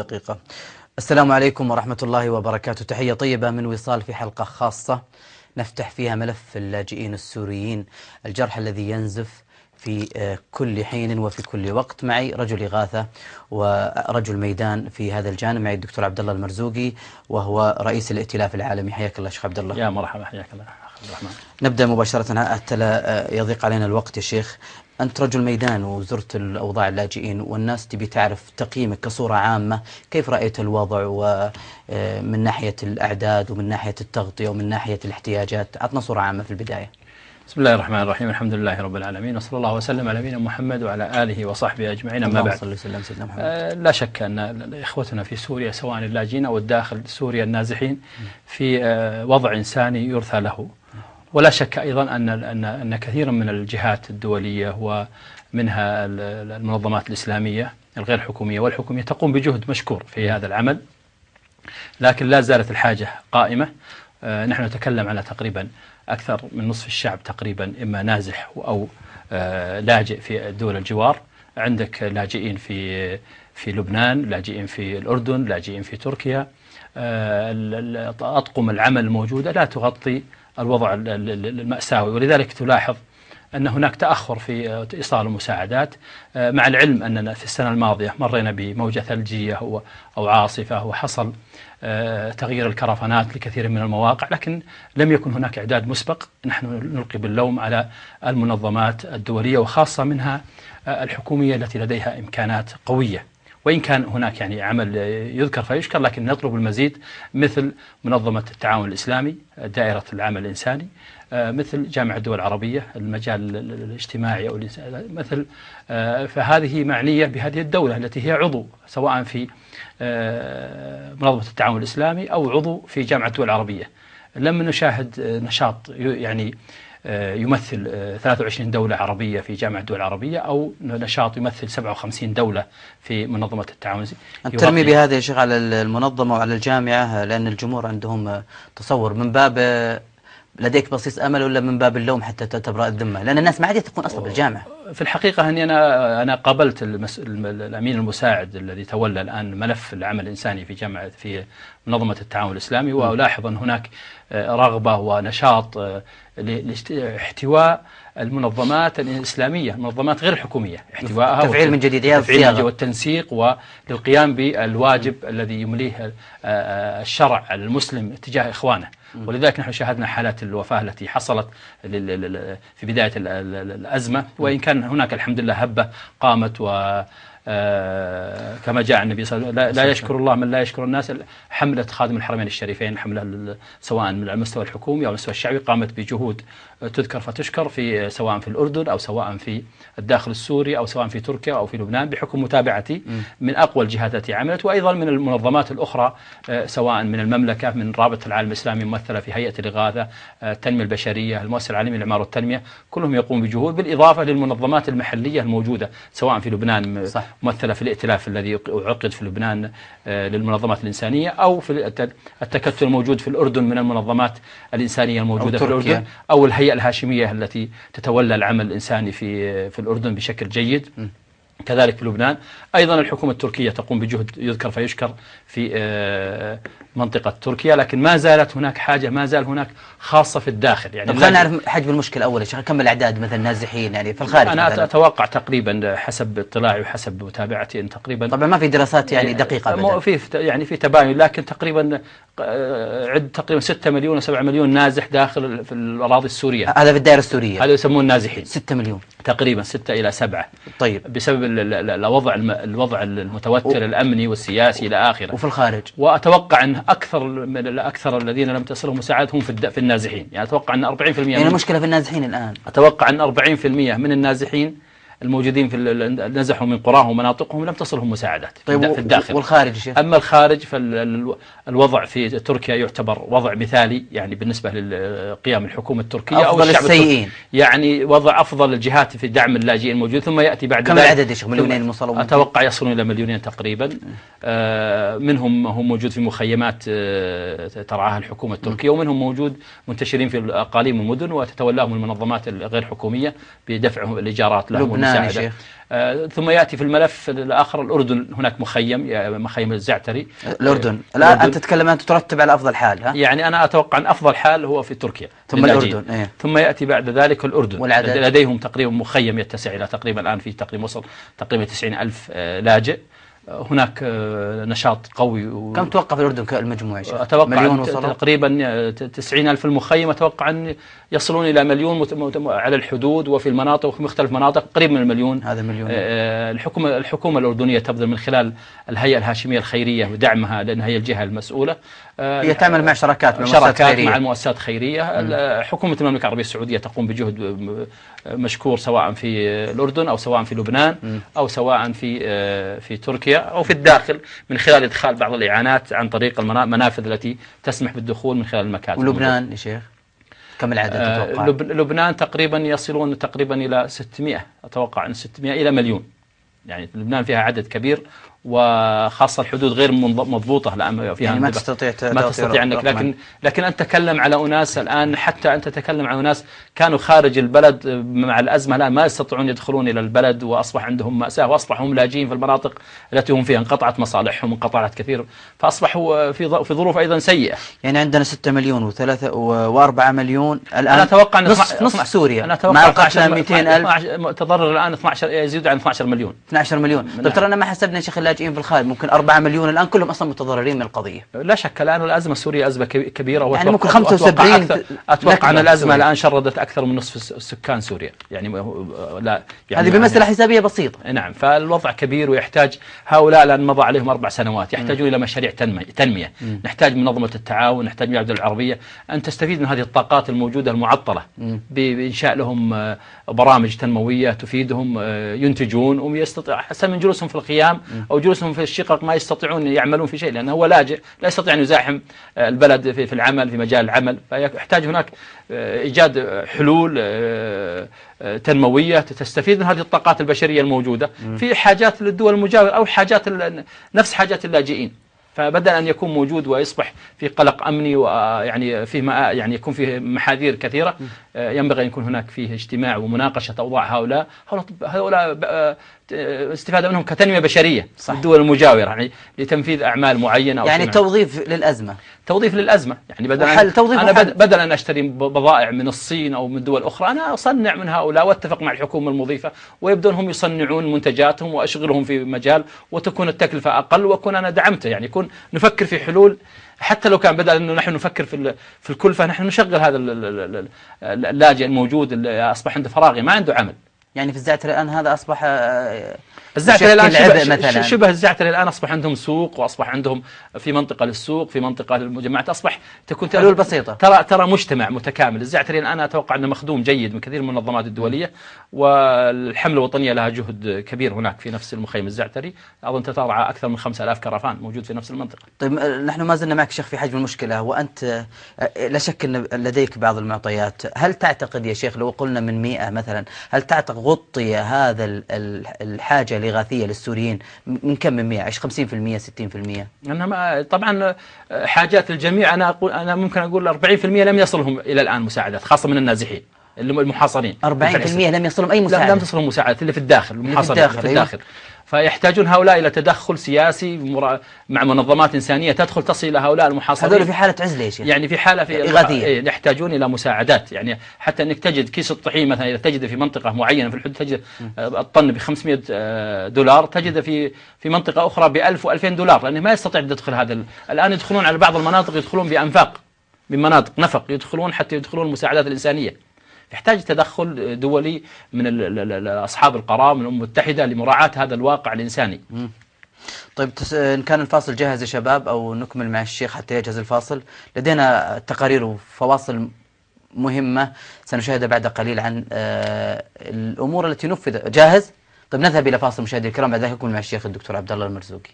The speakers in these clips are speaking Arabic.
دقيقة. السلام عليكم ورحمة الله وبركاته. تحية طيبة من وصال في حلقة خاصة نفتح فيها ملف اللاجئين السوريين، الجرح الذي ينزف في كل حين وفي كل وقت. معي رجل إغاثة ورجل ميدان في هذا الجانب، معي الدكتور عبد الله المرزوقي وهو رئيس الائتلاف العالمي. حياك الله شيخ عبد الله. يا مرحبا، حياك الله عبد الرحمن. نبدأ مباشرة حتى لا يضيق علينا الوقت يا شيخ. أنت رجل ميدان وزرت الأوضاع اللاجئين، والناس تبي تعرف تقييمك كصورة عامة، كيف رأيت الوضع ومن ناحية الأعداد ومن ناحية التغطية ومن ناحية الاحتياجات؟ عطنا صورة عامة في البداية. بسم الله الرحمن الرحيم، الحمد لله رب العالمين، وصلى الله وسلم على نبينا محمد وعلى آله وصحبه أجمعين. أما بعد، صلى الله عليه وسلم. لا شك أن إخوتنا في سوريا سواء اللاجئين أو الداخل سوريا النازحين في وضع إنساني يرثى له. ولا شك أيضا أن كثيرا من الجهات الدولية ومنها المنظمات الإسلامية الغير حكومية والحكومية تقوم بجهد مشكور في هذا العمل، لكن لا زالت الحاجة قائمة. نحن نتكلم على تقريبا أكثر من نصف الشعب تقريبا إما نازح أو لاجئ في دول الجوار. عندك لاجئين في لبنان، لاجئين في الأردن، لاجئين في تركيا. أطقم العمل الموجودة لا تغطي الوضع المأساوي، ولذلك تلاحظ أن هناك تأخر في إيصال المساعدات، مع العلم أننا في السنة الماضية مرينا بموجة ثلجية أو عاصفة وحصل تغيير الكرفانات لكثير من المواقع، لكن لم يكن هناك إعداد مسبق. نحن نلقي باللوم على المنظمات الدولية وخاصة منها الحكومية التي لديها إمكانات قوية، وإن كان هناك يعني عمل يذكر فيشكر، لكن نطلب المزيد، مثل منظمة التعاون الإسلامي، دائرة العمل الإنساني، مثل جامعة الدول العربية المجال الاجتماعي أو مثل فهذه معنية بهذه الدولة التي هي عضو سواء في منظمة التعاون الإسلامي أو عضو في جامعة الدول العربية. لم نشاهد نشاط يعني يمثل 23 دولة عربية في جامعة الدول العربية، أو نشاط يمثل 57 دولة في منظمة التعاون. أنت ترمي بهذا يا شيخ على المنظمة وعلى الجامعة، لأن الجمهور عندهم تصور من باب لديك بصيص أمل، ولا من باب اللوم حتى تبرأ الذمة؟ لأن الناس ما عاد يثقون أصلا بالجامعة. في الحقيقة أني أنا قابلت الأمين المساعد الذي تولى الآن ملف العمل الإنساني في منظمة التعاون الإسلامي، وألاحظ أن هناك رغبة ونشاط لاحتواء المنظمات الإسلامية، المنظمات غير الحكومية، احتوائها تفعيل من جديد والتنسيق وللقيام بالواجب الذي يمليه الشرع المسلم تجاه إخوانه. ولذلك نحن شاهدنا حالات الوفاة التي حصلت في بداية الأزمة، وإن كان هناك الحمد لله هبة قامت، و كما جاء النبي صلى الله عليه وسلم: لا يشكر الله من لا يشكر الناس. حملة خادم الحرمين الشريفين، حملة سواء من المستوى الحكومي أو المستوى الشعبي، قامت بجهود تذكر فتشكر في سواء في الأردن أو سواء في الداخل السوري أو سواء في تركيا أو في لبنان، بحكم متابعتي من أقوى الجهات التي عملت، وأيضا من المنظمات الأخرى، سواء من المملكة، من رابطة العالم الإسلامي ممثلة في هيئة الإغاثة، التنمية البشرية، المؤسسة العالمية للإعمار والتنمية، كلهم يقومون بجهود، بالإضافة للمنظمات المحلية الموجودة سواء في لبنان ممثلة في الائتلاف الذي عقد في لبنان للمنظمات الإنسانية، أو في التكتل الموجود في الأردن من المنظمات الإنسانية الموجودة في الأردن، أو الهيئة الهاشمية التي تتولى العمل الإنساني في الأردن بشكل جيد. كذلك في لبنان أيضا الحكومة التركية تقوم بجهد يذكر فيشكر في منطقة تركيا، لكن ما زالت هناك حاجة، ما زال هناك خاصة في الداخل. يعني خلينا نعرف حجم المشكلة أول يا شيخ، كم الأعداد مثلا نازحين يعني في الخارج؟ أنا أتوقع تقريبا حسب اطلاعي وحسب متابعتي أن تقريبا، طبعا ما في دراسات يعني دقيقة في تباين، لكن تقريبا عد تقريبا 6 مليون و 7 مليون نازح داخل في الأراضي السورية. هذا في الدائرة السورية، هذا يسمون نازحين. 6 مليون تقريبا 6 إلى 7. طيب، بسبب الوضع المتوتر الأمني والسياسي إلى آخره. وفي الخارج وأتوقع أن أكثر الذين لم تصلهم مساعدة هم في النازحين. يعني أتوقع أن 40% يعني المشكلة في النازحين الآن. أتوقع أن 40% من النازحين الموجودين نزحوا من قراهم ومناطقهم لم تصلهم مساعدات. طيب، في الداخل. والخارج شيخ؟ أما الخارج فالوضع في تركيا يعتبر وضع مثالي، يعني بالنسبة للقيام الحكومة التركية أو الشعب السيئين، يعني وضع أفضل الجهات في دعم اللاجئين الموجود. ثم يأتي بعد كم العدد يا شيخ؟ مليونين المصلون؟ أتوقع يصلون إلى 2 تقريبا. منهم هم موجود في مخيمات ترعاها الحكومة التركية، ومنهم موجود منتشرين في الأقاليم والمدن وتتولاهم المنظمات الغير حكومية بدفعهم الإيجارات لهم. لبنان يا شيخ. ثم يأتي في الملف الآخر الأردن، هناك مخيم الزعتري. الأردن الآن أنت تتكلم، أنت ترتب على أفضل حال، ها؟ يعني أنا أتوقع أن أفضل حال هو في تركيا ثم الأردن، ثم يأتي بعد ذلك الأردن. والعدد لديهم تقريبا مخيم يتسع إلى تقريبا الآن في تقريبا وصل تقريبا 90,000 لاجئ. هناك نشاط قوي. كم توقع في الأردن المجموع يا شيخ؟ أتوقع تقريبا 90,000 المخيم، أتوقع أن يصلون إلى مليون على الحدود وفي المناطق وفي مختلف المناطق، قريب من المليون. هذا مليون. الحكومة الأردنية تبذل من خلال الهيئة الهاشمية الخيرية ودعمها، لأنها هي الجهة المسؤولة. هي تعمل مع شراكات مع المؤسسات الخيرية. حكومة المملكة العربية السعودية تقوم بجهد مشكور، سواء في الأردن أو سواء في لبنان أو سواء في تركيا أو في الداخل، من خلال إدخال بعض الإعانات عن طريق المنافذ التي تسمح بالدخول من خلال المكاتب. ولبنان يا شيخ كم العدد تتوقع؟ لبنان تقريبا يصلون تقريبا إلى 600، أتوقع أن 600 إلى مليون. يعني لبنان فيها عدد كبير، وخاصة الحدود غير مضبوطة، لأن فيها يعني ما تستطيع أنك لكن أنت تتكلم على أناس الآن، حتى أنت تتكلم على أناس كانوا خارج البلد مع الأزمة، الآن ما يستطيعون يدخلون إلى البلد، وأصبح عندهم مأساة، وأصبحوا هم لاجئين في المناطق التي هم فيها، انقطعت مصالحهم، انقطعت كثير، فأصبحوا في ظروف أيضا سيئة. يعني عندنا 6 مليون و4 مليون الآن. أنا أتوقع أن نصف سوريا، أنا أتوقع مع القتلى 200,000 متضرر الآن 12 يزيد عن 12 مليون. 12 مليون. طيب ترى أنا ما حسبنا يا شيخ اللاجئين في الخارج، ممكن 4 مليون الآن كلهم أصلا متضررين من القضية. لا شك الآن الأزمة السورية أزمة كبيرة، يعني ممكن 75. أتوقع أن الأزمة الآن شردت أكثر من نصف سكان سوريا. يعني لا يعني هذه بمسألة حسابية بسيطة. نعم، فالوضع كبير، ويحتاج هؤلاء لأن مضى عليهم 4 سنوات يحتاجون إلى مشاريع تنمية. نحتاج من منظمة التعاون، نحتاج من الدول العربية أن تستفيد من هذه الطاقات الموجودة المعطلة بإنشاء لهم برامج تنموية تفيدهم، ينتجون ويستطيع حسب من جلوسهم في الخيام أو جلوسهم في الشقق، ما يستطيعون يعملون في شيء، لأنه هو لاجئ لا يستطيع أن يزاحم البلد في العمل، في مجال العمل. فيحتاج هناك إيجاد حلول تنموية تستفيد من هذه الطاقات البشرية الموجودة في حاجات للدول المجاورة أو حاجات نفس حاجات اللاجئين. فبدل أن يكون موجود ويصبح في قلق أمني، ويعني فيه يعني يكون فيه محاذير كثيرة، ينبغي أن يكون هناك فيه اجتماع ومناقشة أوضاع هؤلاء استفادة منهم كتنمية بشرية في الدول المجاورة، يعني لتنفيذ أعمال معينة أو يعني توظيف للأزمة، يعني بدل أن أشتري بضائع من الصين أو من دول أخرى، أنا أصنع من هؤلاء واتفق مع الحكومة المضيفة، ويبدون هم يصنعون منتجاتهم وأشغلهم في مجال، وتكون التكلفة أقل، وأكون أنا دعمته. يعني يكون نفكر في حلول، حتى لو كان بدل أنه نحن نفكر في الكلفة، نحن نشغل هذا اللاجئ الموجود اللي أصبح عنده فراغ ما عنده عمل. يعني في الزعتر الآن هذا أصبح الزعتر الآن شبه الزعتر الآن أصبح عندهم سوق، وأصبح عندهم في منطقة للسوق، في منطقة للمجمعات، أصبح تكون حلول بسيطة. ترى مجتمع متكامل. الزعتري الآن أتوقع أنه مخدوم جيد من كثير من المنظمات الدولية، والحملة الوطنية لها جهد كبير هناك في نفس المخيم الزعتري. أظن تتابع أكثر من 5,000 كرفان موجود في نفس المنطقة. طيب نحن ما زلنا معك شيخ في حجم المشكلة، وأنت لا شك أن لديك بعض المعطيات. هل تعتقد يا شيخ لو قلنا من 100 مثلا، هل تعتقد غطي هذا الحاجة الإغاثية للسوريين من كم من 100؟ 50%، 60%؟ إنما طبعا حاجات الجميع، أنا ممكن أقول 40% لم يصلهم إلى الآن مساعدات، خاصة من النازحين المحاصرين. 40% لم يصلهم أي مساعدة؟ لم تصلهم مساعدات اللي في الداخل، المحاصرين في الداخل. فيحتاجون هؤلاء إلى تدخل سياسي مع منظمات إنسانية تصل إلى هؤلاء المحاصرين. هذول في حالة عزلة يا شيخ، يعني في حالة إغاثية، يحتاجون إلى مساعدات. يعني حتى أنك تجد كيس الطحين مثلا، إذا تجد في منطقة معينة في الحدود تجد الطن ب$500، تجد في منطقة أخرى ب$1,000 و$2,000، لأنه ما يستطيع أن يدخل هذا. الآن يدخلون على بعض المناطق، يدخلون بأنفاق من مناطق نفق، يدخلون حتى يدخلون المساعدات الإنسانية. يحتاج تدخل دولي من أصحاب القرار، من الأمم المتحدة، لمراعاة هذا الواقع الإنساني. طيب إن كان الفاصل جاهز يا شباب، أو نكمل مع الشيخ حتى يجهز الفاصل؟ لدينا تقارير وفواصل مهمة سنشاهدها بعد قليل عن الأمور التي نفذت. جاهز؟ طيب نذهب إلى فاصل مشاهدي الكرام، بعد ذلك نكمل مع الشيخ الدكتور عبد الله المرزوقي.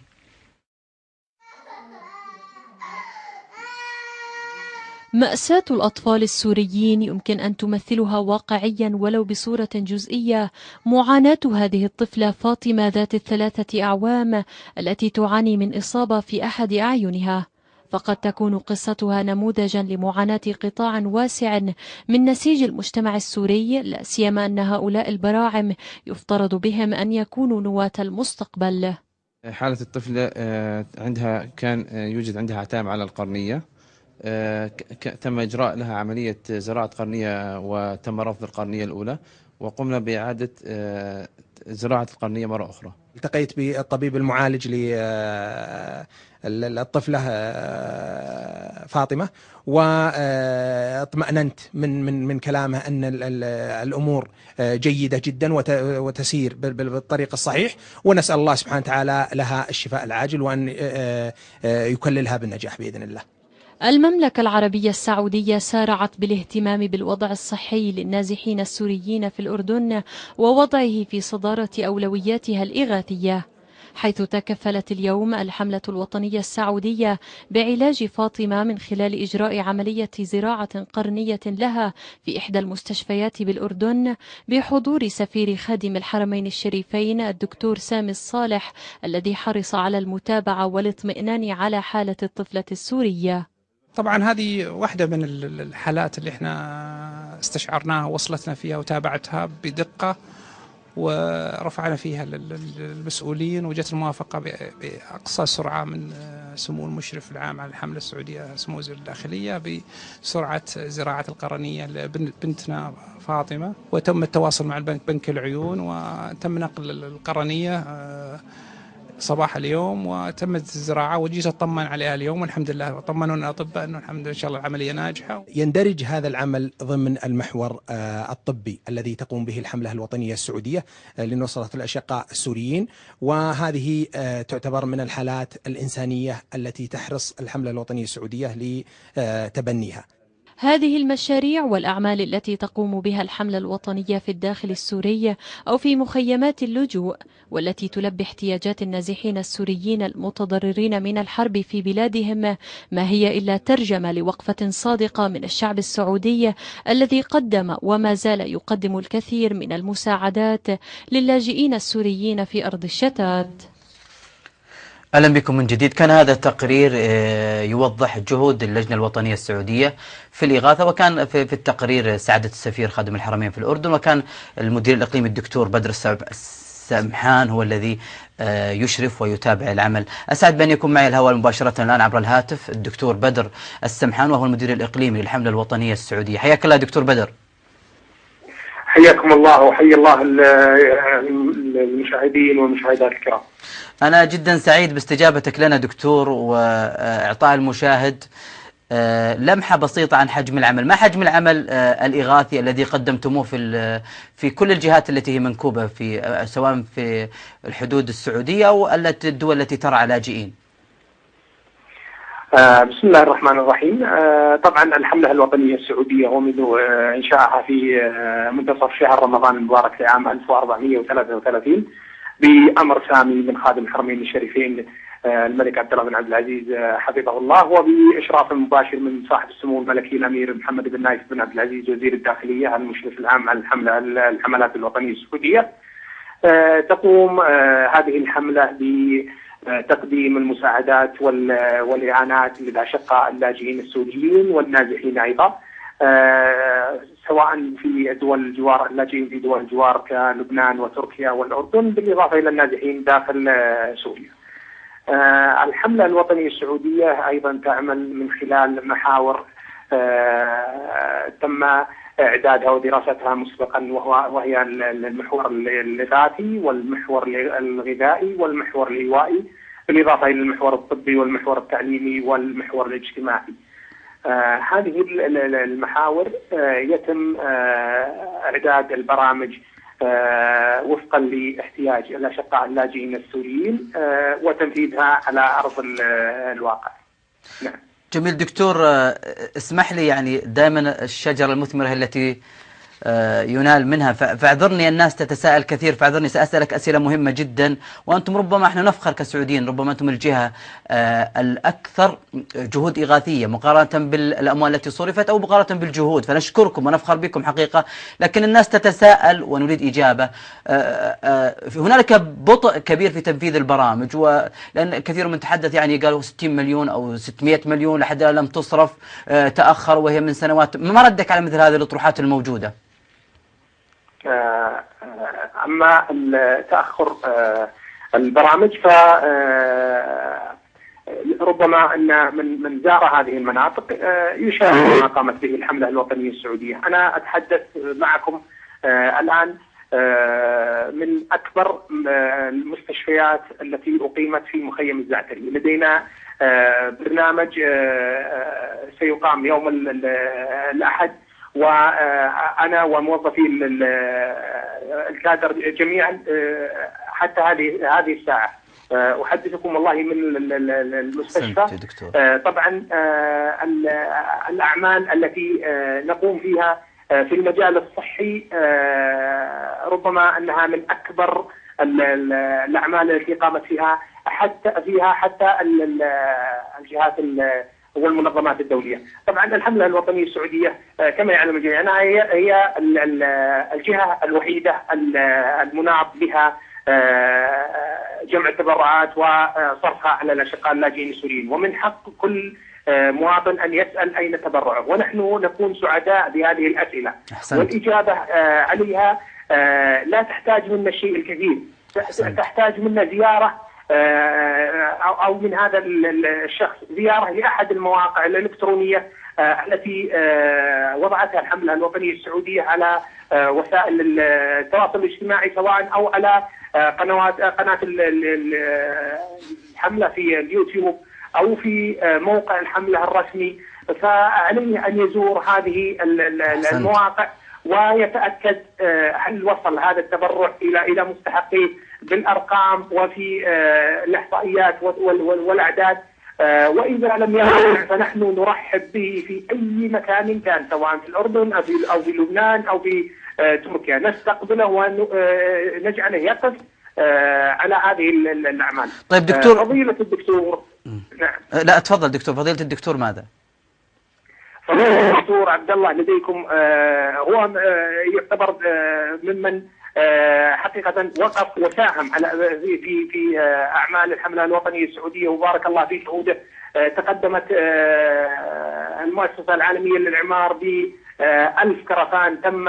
مأساة الأطفال السوريين يمكن أن تمثلها واقعيا ولو بصورة جزئية معاناة هذه الطفلة فاطمة ذات ال3 أعوام التي تعاني من إصابة في أحد أعينها. فقد تكون قصتها نموذجا لمعاناة قطاع واسع من نسيج المجتمع السوري، لا سيما أن هؤلاء البراعم يفترض بهم أن يكونوا نواة المستقبل. حالة الطفلة كان يوجد عندها عتام على القرنية. تم إجراء لها عملية زراعة قرنية وتم رفض القرنية الأولى، وقمنا بإعادة زراعة القرنية مرة أخرى. التقيت بالطبيب المعالج للطفلة فاطمة، واطمأننت من كلامه أن الأمور جيدة جدا وتسير بالطريق الصحيح، ونسأل الله سبحانه وتعالى لها الشفاء العاجل وأن يكللها بالنجاح بإذن الله. المملكة العربية السعودية سارعت بالاهتمام بالوضع الصحي للنازحين السوريين في الأردن ووضعه في صدارة أولوياتها الإغاثية، حيث تكفلت اليوم الحملة الوطنية السعودية بعلاج فاطمة من خلال إجراء عملية زراعة قرنية لها في إحدى المستشفيات بالأردن بحضور سفير خادم الحرمين الشريفين الدكتور سامي الصالح، الذي حرص على المتابعة والاطمئنان على حالة الطفلة السورية. طبعا هذه واحدة من الحالات اللي احنا استشعرناها ووصلتنا فيها وتابعتها بدقة، ورفعنا فيها للمسؤولين، وجت الموافقة بأقصى سرعة من سمو المشرف العام على الحملة السعودية سمو وزير الداخلية بسرعة زراعة القرنية لبنتنا فاطمة، وتم التواصل مع بنك العيون وتم نقل القرنية صباح اليوم وتمت الزراعة، وجيت أطمن عليها اليوم والحمد لله، طمنونا الأطباء أنه الحمد لله إن شاء الله العملية ناجحة. يندرج هذا العمل ضمن المحور الطبي الذي تقوم به الحملة الوطنية السعودية لنصرة الأشقاء السوريين، وهذه تعتبر من الحالات الإنسانية التي تحرص الحملة الوطنية السعودية لتبنيها. هذه المشاريع والأعمال التي تقوم بها الحملة الوطنية في الداخل السوري أو في مخيمات اللجوء، والتي تلبي احتياجات النازحين السوريين المتضررين من الحرب في بلادهم، ما هي إلا ترجمة لوقفة صادقة من الشعب السعودي الذي قدم وما زال يقدم الكثير من المساعدات للاجئين السوريين في أرض الشتات. أهلا بكم من جديد. كان هذا التقرير يوضح جهود اللجنة الوطنية السعودية في الإغاثة، وكان في التقرير سعادة السفير خادم الحرمين في الأردن، وكان المدير الإقليمي الدكتور بدر السمحان هو الذي يشرف ويتابع العمل. أسعد بأن يكون معي الهواء مباشرة الآن عبر الهاتف الدكتور بدر السمحان، وهو المدير الإقليمي للحملة الوطنية السعودية. حياك الله دكتور بدر. حياكم الله وحيا الله المشاهدين والمشاهدات الكرام. أنا جدا سعيد باستجابتك لنا دكتور، وإعطاء المشاهد لمحة بسيطة عن حجم العمل. ما حجم العمل الإغاثي الذي قدمتموه في كل الجهات التي هي منكوبة سواء في الحدود السعودية أو الدول التي ترعى لاجئين؟ بسم الله الرحمن الرحيم. طبعا الحملة الوطنية السعودية ومنذ إنشائها في منتصف شهر رمضان المبارك لعام 1433 بأمر سامي من خادم الحرمين الشريفين الملك عبد الله بن عبد العزيز حفظه الله، وبإشراف مباشر من صاحب السمو الملكي الأمير محمد بن نايف بن عبد العزيز وزير الداخلية المشرف العام على الحملات الوطنية السعودية. تقوم هذه الحملة بتقديم المساعدات والإعانات للأشقاء اللاجئين السوريين والنازحين أيضا، سواء في دول الجوار، اللاجئين في دول الجوار كلبنان وتركيا والأردن، بالإضافة إلى النازحين داخل سوريا. الحملة الوطنية السعودية أيضا تعمل من خلال محاور تم إعدادها ودراستها مسبقا، وهي المحور الإغاثي والمحور الغذائي والمحور الإيوائي، بالإضافة إلى المحور الطبي والمحور التعليمي والمحور الاجتماعي. هذه المحاور يتم إعداد البرامج وفقا لاحتياج الأشقاء اللاجئين السوريين وتنفيذها على أرض الواقع. نعم. جميل دكتور، اسمح لي، يعني دائما الشجرة المثمرة التي ينال منها. فاعذرني، الناس تتساءل كثير، فاعذرني سأسألك أسئلة مهمة جدا، وأنتم ربما احنا نفخر كسعوديين، ربما أنتم الجهة الأكثر جهود إغاثية مقارنة بالأموال التي صرفت أو مقارنة بالجهود، فنشكركم ونفخر بكم حقيقة. لكن الناس تتساءل ونريد إجابة. هنالك بطء كبير في تنفيذ البرامج، لأن كثير من تحدث يعني قالوا 60 مليون أو 600 مليون لحد الآن لم تصرف، تأخر وهي من سنوات. ما ردك على مثل هذه الأطروحات الموجودة؟ أما تأخر البرامج ف ربما أن من زار هذه المناطق يشاهد ما قامت به الحملة الوطنية السعودية. أنا أتحدث معكم الآن من أكبر المستشفيات التي أقيمت في مخيم الزعتري. لدينا برنامج سيقام يوم الأحد، وأنا وموظفي الكادر جميعا حتى هذه الساعة أحدثكم والله من المستشفى. طبعا الأعمال التي نقوم فيها في المجال الصحي ربما أنها من أكبر الأعمال التي قامت فيها حتى الجهات والمنظمات الدولية. طبعا الحملة الوطنية السعودية كما يعلم الجميع أنها هي الجهة الوحيدة المناط بها جمع التبرعات وصرفها على الأشقاء اللاجئين السوريين، ومن حق كل مواطن أن يسأل أين تبرعه، ونحن نكون سعداء بهذه الأسئلة. والإجابة عليها لا تحتاج منا الشيء الكثير، تحتاج منا زيارة أو من هذا الشخص زيارة لأحد المواقع الإلكترونية التي وضعتها الحملة الوطنية السعودية على وسائل التواصل الاجتماعي، سواء أو على قناة الحملة في اليوتيوب أو في موقع الحملة الرسمي. فعليه أن يزور هذه المواقع ويتأكد هل وصل هذا التبرع إلى مستحقيه بالأرقام وفي الإحصائيات والأعداد، وإذا لم يصل فنحن نرحب به في أي مكان كان، سواء في الأردن أو في لبنان أو في تركيا، نستقبله ونجعله يقف على هذه الأعمال. طيب دكتور، فضيلة الدكتور. نعم. لا تفضل دكتور. فضيلة الدكتور ماذا؟ فضيلة الدكتور عبد الله لديكم هو يعتبر ممن حقيقة وقف وساهم على في أعمال الحملة الوطنية السعودية، وبارك الله في جهوده. تقدمت المؤسسة العالمية للإعمار ب1000 كرفان تم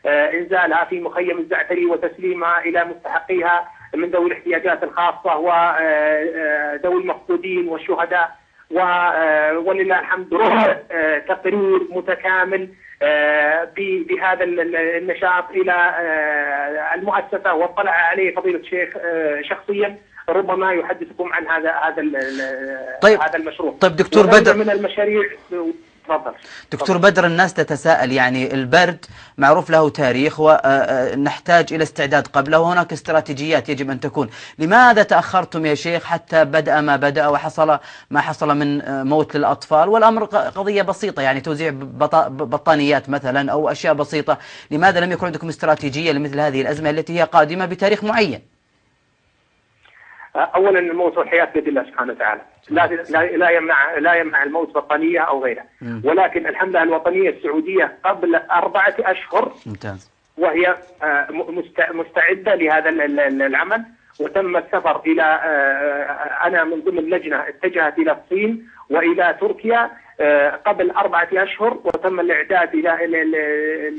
إنزالها في مخيم الزعتري وتسليمها إلى مستحقيها من ذوي الاحتياجات الخاصة وذوي المفقودين والشهداء، ولله الحمد تقرير متكامل بهذا النشاط إلى المؤسسة، واطلع عليه فضيلة الشيخ شخصيا، ربما يحدثكم عن هذا المشروع. طيب دكتور بدر، من المشاريع. دكتور بدر، الناس تتساءل، يعني البرد معروف له تاريخ ونحتاج إلى استعداد قبله، وهناك استراتيجيات يجب أن تكون. لماذا تأخرتم يا شيخ حتى بدأ ما بدأ وحصل ما حصل من موت للأطفال؟ والأمر قضية بسيطة، يعني توزيع بطانيات مثلا أو أشياء بسيطة. لماذا لم يكن عندكم استراتيجية لمثل هذه الأزمة التي هي قادمة بتاريخ معين؟ اولا الموت والحياه بيد الله سبحانه وتعالى، لا يمنع الموت بطانيه او غيره، ولكن الحمله الوطنيه السعوديه قبل 4 أشهر ممتاز وهي مستعده لهذا العمل، وتم السفر الى انا من ضمن لجنه اتجهت الى الصين والى تركيا قبل 4 أشهر، وتم الاعداد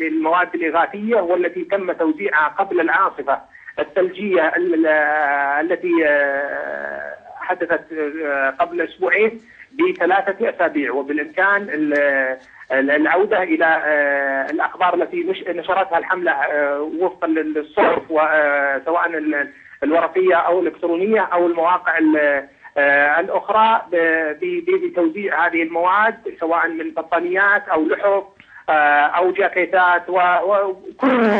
للمواد الاغاثيه والتي تم توزيعها قبل العاصفه الثلجيه التي حدثت قبل أسبوعين ب3 أسابيع، وبالإمكان العودة إلى الأخبار التي نشرتها الحملة وفقا للصحف سواء الورقية أو الإلكترونية أو المواقع الأخرى بتوزيع هذه المواد، سواء من بطانيات أو لحف أو جاكيتات وكل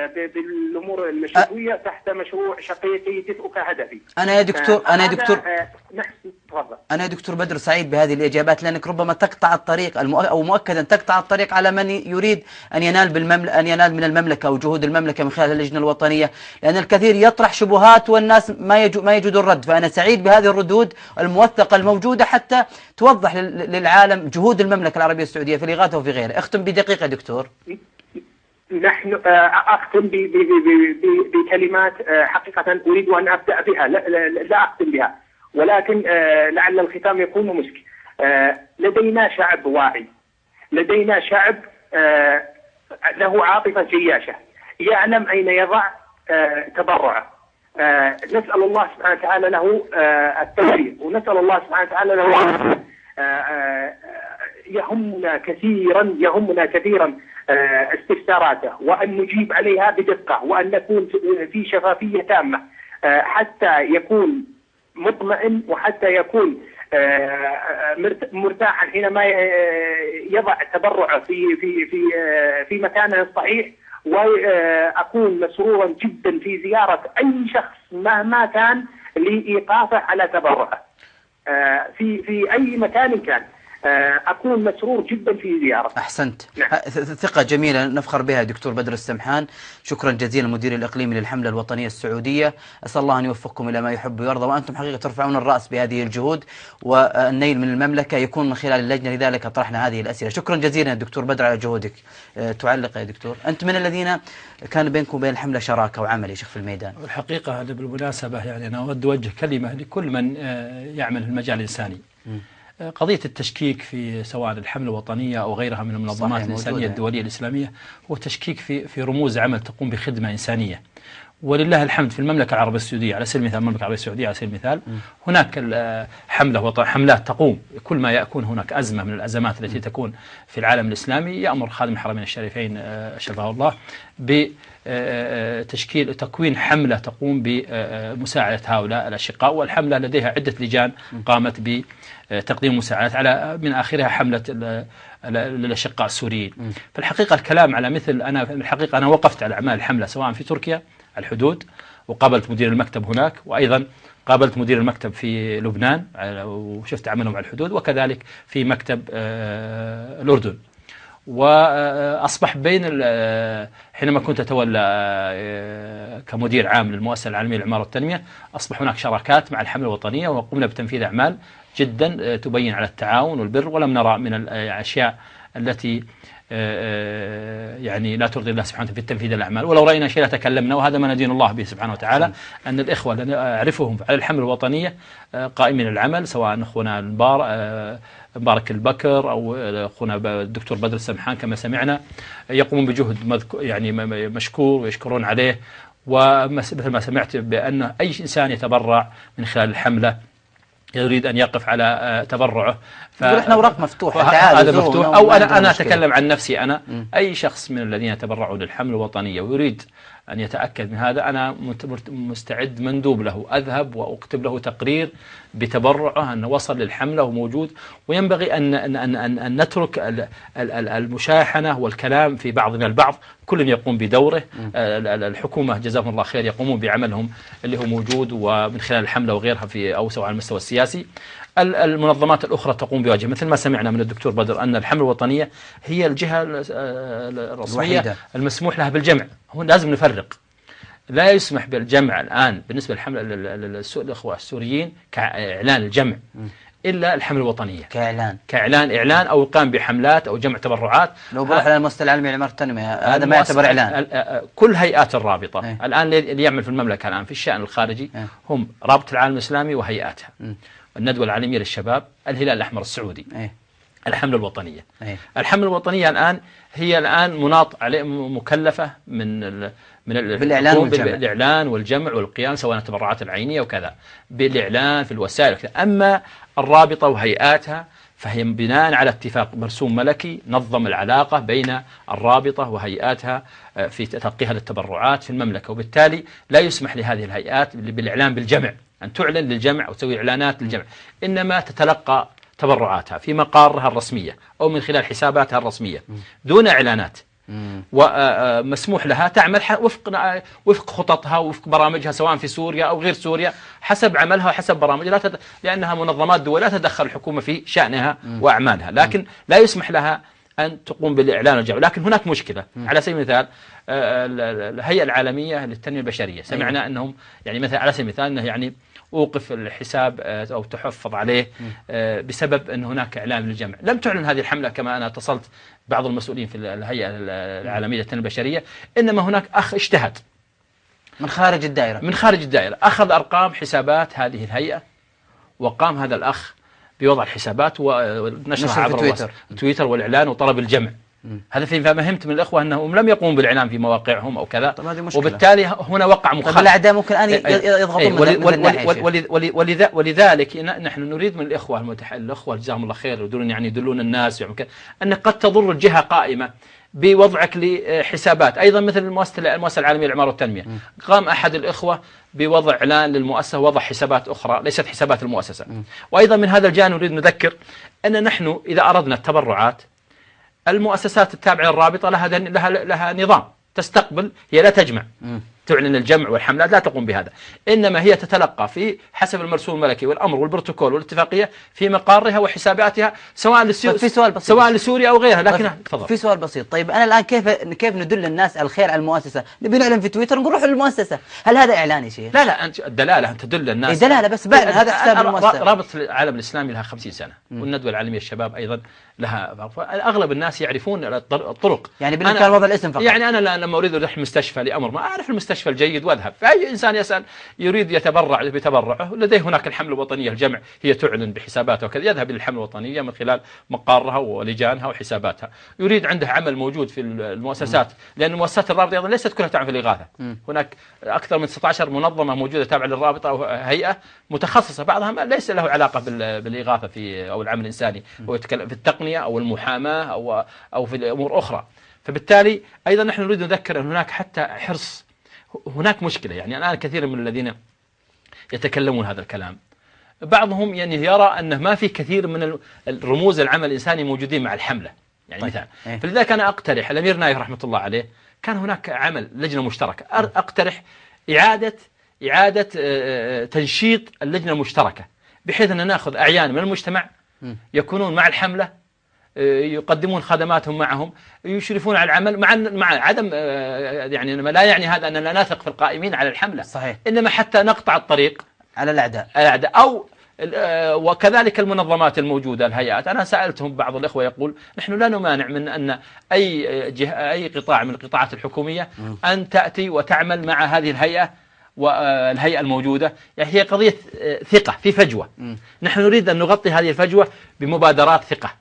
بالامور الشتويه تحت مشروع شقيقي دفئك هدفي. انا يا دكتور تفضل. انا يا دكتور بدر سعيد بهذه الاجابات، لانك ربما تقطع الطريق او مؤكدا تقطع الطريق على من يريد ان ينال من المملكه او جهود المملكه من خلال اللجنه الوطنيه، لان الكثير يطرح شبهات والناس ما يجد الرد. فانا سعيد بهذه الردود الموثقه الموجوده حتى توضح للعالم جهود المملكه العربيه السعوديه في الإغاثة وفي غيره. اختم بدقيقه دكتور. نحن أختم بكلمات حقيقة أريد أن أبدأ بها، لا أختم بها، ولكن لعل الختام يكون مسك. لدينا شعب واعي، لدينا شعب له عاطفة جياشة، يعلم أين يضع تبرعه. نسأل الله سبحانه وتعالى له التوفيق، ونسأل الله سبحانه وتعالى له يهمنا كثيرا استفساراته، وأن نجيب عليها بدقة، وأن نكون في شفافية تامة حتى يكون مطمئن، وحتى يكون مرتاحا حينما يضع تبرعه في مكانه الصحيح. وأكون مسرورا جدا في زيارة أي شخص مهما كان لإيقافه على تبرعه في أي مكان كان. أكون مسرور جدا في زيارة. أحسنت. نعم. ثقة جميلة نفخر بها دكتور بدر السمحان. شكرا جزيلا المدير الإقليمي للحملة الوطنية السعودية. أسأل الله أن يوفقكم إلى ما يحب ويرضى، وأنتم حقيقة ترفعون الرأس بهذه الجهود، والنيل من المملكة يكون من خلال اللجنة، لذلك طرحنا هذه الأسئلة. شكرا جزيلا دكتور بدر على جهودك. تعلق يا دكتور، أنت من الذين كان بينكم وبين الحملة شراكة وعمل يا شيخ في الميدان. الحقيقة أنا بالمناسبة يعني أنا أود أوجه كلمة لكل من يعمل في المجال الإنساني. قضية التشكيك في سواء الحملة الوطنية أو غيرها من المنظمات الإنسانية الدولية الإسلامية هو تشكيك في رموز عمل تقوم بخدمة إنسانية. ولله الحمد في المملكة العربية السعودية على سبيل المثال، المملكة العربية السعودية على سبيل المثال هناك حملات تقوم كل ما يكون هناك أزمة من الأزمات التي تكون في العالم الإسلامي، يأمر خادم الحرمين الشريفين شفاه الله تكوين حملة تقوم بمساعدة هؤلاء الأشقاء. والحملة لديها عدة لجان قامت بتقديم مساعدات على من آخرها حملة الأشقاء السوريين. فالحقيقة الكلام على مثل الحقيقة أنا وقفت على أعمال الحملة سواء في تركيا على الحدود، وقابلت مدير المكتب هناك، وأيضا قابلت مدير المكتب في لبنان وشفت عملهم على الحدود، وكذلك في مكتب الأردن. وأصبح حينما كنت أتولى كمدير عام للمؤسسة العالمية للعمارة والتنمية أصبح هناك شراكات مع الحملة الوطنية، وقمنا بتنفيذ أعمال جدا تبين على التعاون والبر، ولم نرى من الأشياء التي يعني لا ترضي الله سبحانه في التنفيذ الأعمال. ولو رأينا شيء لتكلمنا، وهذا ما ندين الله به سبحانه وتعالى، أن الإخوة الذين أعرفهم على الحملة الوطنية قائمين العمل، سواء أخونا مبارك البكر أو أخونا الدكتور بدر السمحان كما سمعنا، يقومون بجهد يعني مشكور ويشكرون عليه. ومثل ما سمعت بأن أي إنسان يتبرع من خلال الحملة يريد أن يقف على تبرعه احنا ورق مفتوحة، هذا مفتوح. أو أنا أتكلم عن نفسي، أنا أي شخص من الذين يتبرعوا للحملة الوطنية ويريد أن يتأكد من هذا، أنا مستعد مندوب له، أذهب وأكتب له تقرير بتبرعه أنه وصل للحملة وموجود. وينبغي أن نترك المشاحنة والكلام في بعضنا البعض، كل يقوم بدوره. الحكومة جزاهم الله خير يقومون بعملهم اللي هو موجود، ومن خلال الحملة وغيرها في أوسع على المستوى السياسي. المنظمات الأخرى تقوم بواجب، مثل ما سمعنا من الدكتور بدر أن الحملة الوطنية هي الجهة الرسمية المسموح لها بالجمع. هو لازم نفرق، لا يسمح بالجمع الآن بالنسبة للحملة الأخوة السوريين كإعلان الجمع إلا الحملة الوطنية كإعلان أو قام بحملات أو جمع تبرعات. لو بروح على المؤسسة العالمية للعمارة والتنمية هذا ما يعتبر إعلان. كل هيئات الرابطة الآن اللي يعمل في المملكة الآن في الشأن الخارجي هم رابطة العالم الإسلامي وهيئاتها، الندوة العالمية للشباب، الهلال الأحمر السعودي، الحملة الوطنية. الحملة الوطنية الآن هي مناط عليه مكلفة من بالإعلان والجمع والقيام، سواء التبرعات العينية وكذا بالإعلان في الوسائل وكذا. أما الرابطة وهيئاتها فهي بناء على اتفاق مرسوم ملكي نظم العلاقة بين الرابطة وهيئاتها في تلقيها للتبرعات في المملكة، وبالتالي لا يسمح لهذه الهيئات بالإعلان بالجمع، أن تعلن للجمع أو تسوي إعلانات للجمع، إنما تتلقى تبرعاتها في مقارها الرسمية أو من خلال حساباتها الرسمية دون إعلانات. ومسموح لها تعمل وفق خططها وفق برامجها سواء في سوريا أو غير سوريا حسب عملها وحسب برامجها، لأنها منظمات دول لا تتدخل الحكومة في شأنها وأعمالها، لكن لا يسمح لها أن تقوم بالإعلان والجو. لكن هناك مشكلة. على سبيل المثال الهيئة العالمية للتنمية البشرية سمعنا أنهم يعني مثلا على سبيل المثال أنه يعني أوقف الحساب أو تحفظ عليه بسبب أن هناك إعلان للجمع. لم تعلن هذه الحملة كما أنا اتصلت بعض المسؤولين في الهيئة العالمية للتنمية البشرية، إنما هناك أخ اجتهد من خارج الدائرة أخذ أرقام حسابات هذه الهيئة، وقام هذا الأخ بوضع الحسابات ونشرها عبر تويتر والإعلان وطلب الجمع. هذا فيما فهمت من الإخوة أنهم لم يقوموا بالإعلان في مواقعهم أو كذا، وبالتالي هنا وقع مخالف. الأعداء ممكن أن يضغطون ولذلك نحن نريد من الإخوة جزاهم الله خير يدلون الناس أن قد تضر الجهة قائمة بوضعك لحسابات أيضا مثل المؤسسة العالمية للإعمار والتنمية. قام أحد الإخوة بوضع إعلان للمؤسسة ووضع حسابات أخرى ليست حسابات المؤسسة. وأيضا من هذا الجانب نريد نذكر أن نحن إذا أردنا التبرعات، المؤسسات التابعة للرابطة لها نظام تستقبل، هي لا تجمع تعلن الجمع والحملات، لا تقوم بهذا، إنما هي تتلقى في حسب المرسوم الملكي والأمر والبروتوكول والاتفاقية في مقارها وحساباتها سواء لسوريا أو غيرها. لكن في سؤال بسيط. طيب أنا الآن كيف ندل الناس الخير على المؤسسة؟ نبي نعلن في تويتر نقول روحوا للمؤسسة، هل هذا إعلان يا شيخ؟ لا أنت الدلالة أن تدل الناس دلالة بس بعد هذا حساب المؤسسة. رابطة العالم الإسلامي لها 50 سنة والندوة العالمية للشباب أيضا لها، أغلب الناس يعرفون الطرق. يعني بالنسبة لوضع الاسم فقط. يعني أنا لما أريد أروح المستشفى لأمر ما أعرف المستشفى الجيد وأذهب، فأي إنسان يسأل يريد يتبرع بتبرعه، لديه هناك الحملة الوطنية الجمع هي تعلن بحساباتها وكذا، يذهب إلى الحملة الوطنية من خلال مقارها ولجانها وحساباتها. يريد عنده عمل موجود في المؤسسات، لأن مؤسسات الرابطة أيضا ليست كلها تعمل في الإغاثة. هناك أكثر من 16 منظمة موجودة تابعة للرابطة أو هيئة متخصصة، بعضها ليس له علاقة بالإغاثة أو العمل الإنساني، هو يتكلم في التقنية أو المحاماة أو في الأمور أخرى. فبالتالي أيضا نحن نريد نذكر أن هناك حتى حرص، هناك مشكلة. يعني الآن كثير من الذين يتكلمون هذا الكلام بعضهم يعني يرى أنه ما في كثير من الرموز العمل الإنساني موجودين مع الحملة. يعني مثال، فلذلك أنا أقترح، الأمير نايف رحمة الله عليه كان هناك عمل لجنة مشتركة، أقترح إعادة تنشيط اللجنة المشتركة، بحيث أن نأخذ أعيان من المجتمع يكونون مع الحملة، يقدمون خدماتهم معهم، يشرفون على العمل مع عدم يعني لا يعني هذا أننا لا نثق في القائمين على الحملة، صحيح. إنما حتى نقطع الطريق على الأعداء أو وكذلك المنظمات الموجودة الهيئات. أنا سألتهم بعض الإخوة يقول نحن لا نمانع من أن أي قطاع من القطاعات الحكومية أن تأتي وتعمل مع هذه الهيئة والهيئة الموجودة. يعني هي قضية ثقة في فجوة، نحن نريد أن نغطي هذه الفجوة بمبادرات ثقة،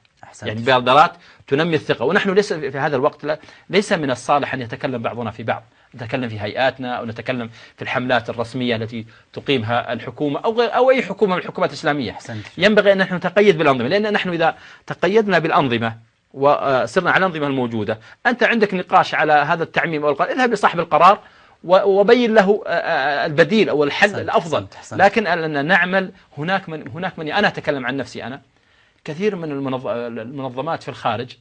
يعني مبادرات تنمي الثقة. ونحن ليس في هذا الوقت ليس من الصالح أن يتكلم بعضنا في بعض، نتكلم في هيئاتنا أو نتكلم في الحملات الرسمية التي تقيمها الحكومة أو أي حكومة من الحكومات الإسلامية. ينبغي أن نحن نتقيد بالأنظمة، لأن نحن إذا تقيدنا بالأنظمة وصرنا على الأنظمة الموجودة، أنت عندك نقاش على هذا التعميم أو القرار، اذهب لصاحب القرار وبين له البديل أو الحل الأفضل. لكن أن نعمل هناك من أنا أتكلم عن نفسي، أنا كثير من المنظمات في الخارج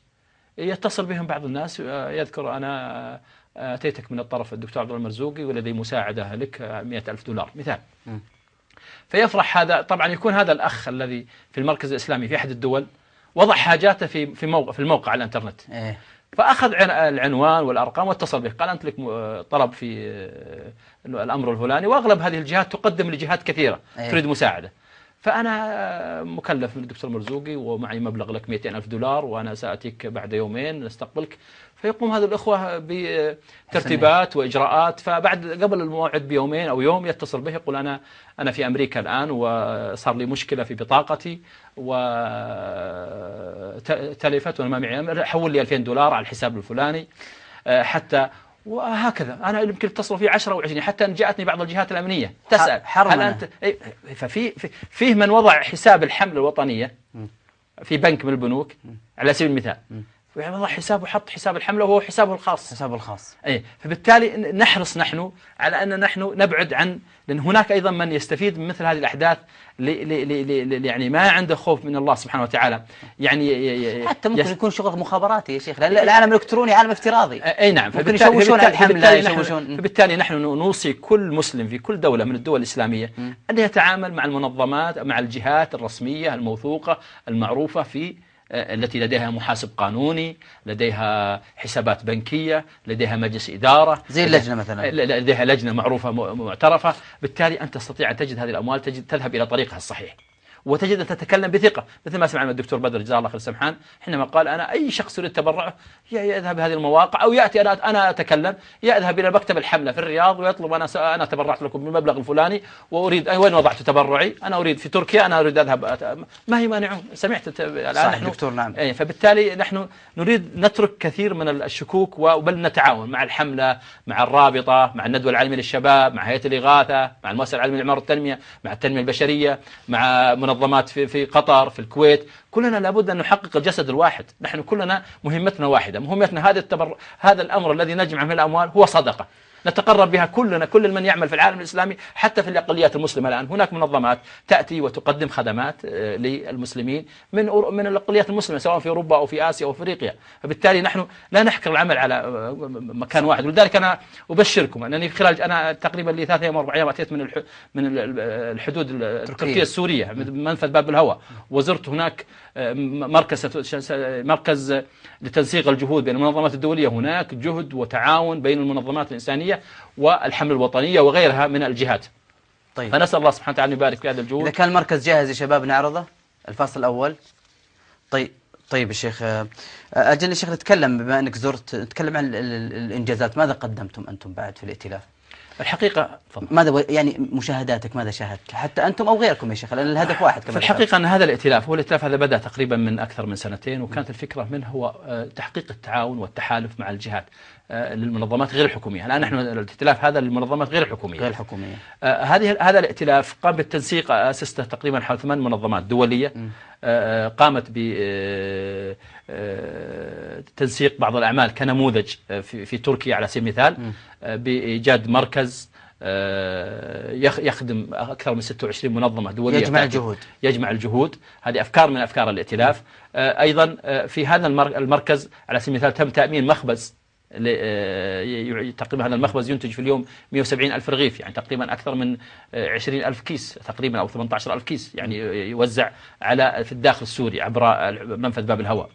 يتصل بهم بعض الناس يذكر أنا أتيتك من الطرف الدكتور عبد الله المرزوقي ولدي مساعدة لك 100,000 دولار مثال. فيفرح هذا، طبعا يكون هذا الأخ الذي في المركز الإسلامي في أحد الدول وضع حاجاته في الموقع على الانترنت، فأخذ العنوان والأرقام واتصل به، قال أنت لك طلب في الأمر الفلاني، وأغلب هذه الجهات تقدم لجهات كثيرة تريد مساعدة، فأنا مكلف من الدكتور مرزوقي ومعي مبلغ لك 200,000 دولار وأنا سأتيك بعد يومين نستقبلك. فيقوم هذا الأخوة بترتيبات وإجراءات، فبعد قبل الموعد بيومين أو يوم يتصل به يقول أنا في أمريكا الآن وصار لي مشكلة في بطاقتي وتلفت وأنا ما معي، حول لي 2000 دولار على الحساب الفلاني حتى، وهكذا. أنا يمكن اتصلوا فيه 10 أو 20 حتى أن جاءتني بعض الجهات الأمنية تسأل هل أنت ففيه من وضع حساب الحملة الوطنية في بنك من البنوك على سبيل المثال، والله حسابه حط حساب الحملة وهو حسابه الخاص. حسابه الخاص. أي فبالتالي نحرص نحن على أن نحن نبعد عن، لأن هناك أيضا من يستفيد من مثل هذه الأحداث يعني ما عنده خوف من الله سبحانه وتعالى، يعني حتى ممكن يكون شغل مخابراتي يا شيخ، لأن العالم الإلكتروني عالم افتراضي. أي نعم. ممكن يشوشون على الحملة، فبالتالي نحن نوصي كل مسلم في كل دولة من الدول الإسلامية أن يتعامل مع المنظمات، مع الجهات الرسمية الموثوقة المعروفة التي لديها محاسب قانوني، لديها حسابات بنكية، لديها مجلس إدارة، زي اللجنة مثلا، لديها لجنة معروفة معترفة. بالتالي أنت تستطيع أن تجد هذه الأموال تذهب إلى طريقها الصحيح، وتجد أن تتكلم بثقة، مثل ما سمعنا من الدكتور بدر جزاه الله خير سمحان حينما قال أنا أي شخص يريد تبرعه يذهب هذه المواقع أو يأتي أنا أتكلم، يذهب إلى مكتب الحملة في الرياض ويطلب أنا تبرعت لكم بالمبلغ الفلاني وأريد وين وضعت تبرعي، أنا أريد في تركيا، أنا أريد أذهب، ما هي مانعون. سمعت الآن نحن دكتور؟ نعم. فبالتالي نحن نريد نترك كثير من الشكوك وبل نتعاون مع الحملة، مع الرابطة، مع الندوة العالمية للشباب، مع هيئة الإغاثة، مع المؤسسة العالمية للإعمار والتنمية، مع التنمية البشرية، مع منظمات في قطر، في الكويت. كلنا لابد أن نحقق الجسد الواحد، نحن كلنا مهمتنا واحدة، مهمتنا هذا الأمر الذي نجمع من الأموال هو صدقة نتقرب بها كلنا، كل من يعمل في العالم الإسلامي، حتى في الأقليات المسلمة. الآن هناك منظمات تأتي وتقدم خدمات للمسلمين من الأقليات المسلمة سواء في أوروبا أو في آسيا أو في أفريقيا. فبالتالي نحن لا نحكر العمل على مكان واحد. ولذلك أنا أبشركم أنني أنا تقريبا لي 3 أيام 4 أيام أتيت من الحدود التركية السورية، منفذ باب الهوى، وزرت هناك مركز لتنسيق الجهود بين المنظمات الدولية. هناك جهد وتعاون بين المنظمات الإنسانية والحملة الوطنية وغيرها من الجهات. طيب. فنسأل الله سبحانه وتعالى أن يبارك في هذا الجهود. إذا كان المركز جاهز يا شباب نعرضه الفصل الأول. طيب الشيخ، أجل يا شيخ نتكلم، بما أنك زرت، نتكلم عن الإنجازات. ماذا قدمتم أنتم بعد في الائتلاف؟ الحقيقة ماذا يعني مشاهداتك، ماذا شاهدت حتى أنتم أو غيركم يا شيخ، لأن الهدف واحد كما في الحقيقة أن هذا الائتلاف هذا بدأ تقريبا من أكثر من 2 وكانت الفكرة منه هو تحقيق التعاون والتحالف مع الجهات للمنظمات غير الحكومية. الآن نحن الائتلاف هذا للمنظمات غير الحكومية. هذا الائتلاف قام بالتنسيق، أسسته تقريبا حوالي 8 منظمات دولية قامت بتنسيق بعض الأعمال كنموذج في تركيا على سبيل المثال، بإيجاد مركز يخدم أكثر من 26 منظمة دولية، يجمع الجهود. هذه أفكار من أفكار الائتلاف. أيضا في هذا المركز على سبيل المثال تم تأمين مخبز، تقريبا هذا المخبز ينتج في اليوم 170 ألف رغيف، يعني تقريبا أكثر من 20 ألف كيس تقريبا أو 18 ألف كيس، يعني يوزع في الداخل السوري عبر منفذ باب الهوى.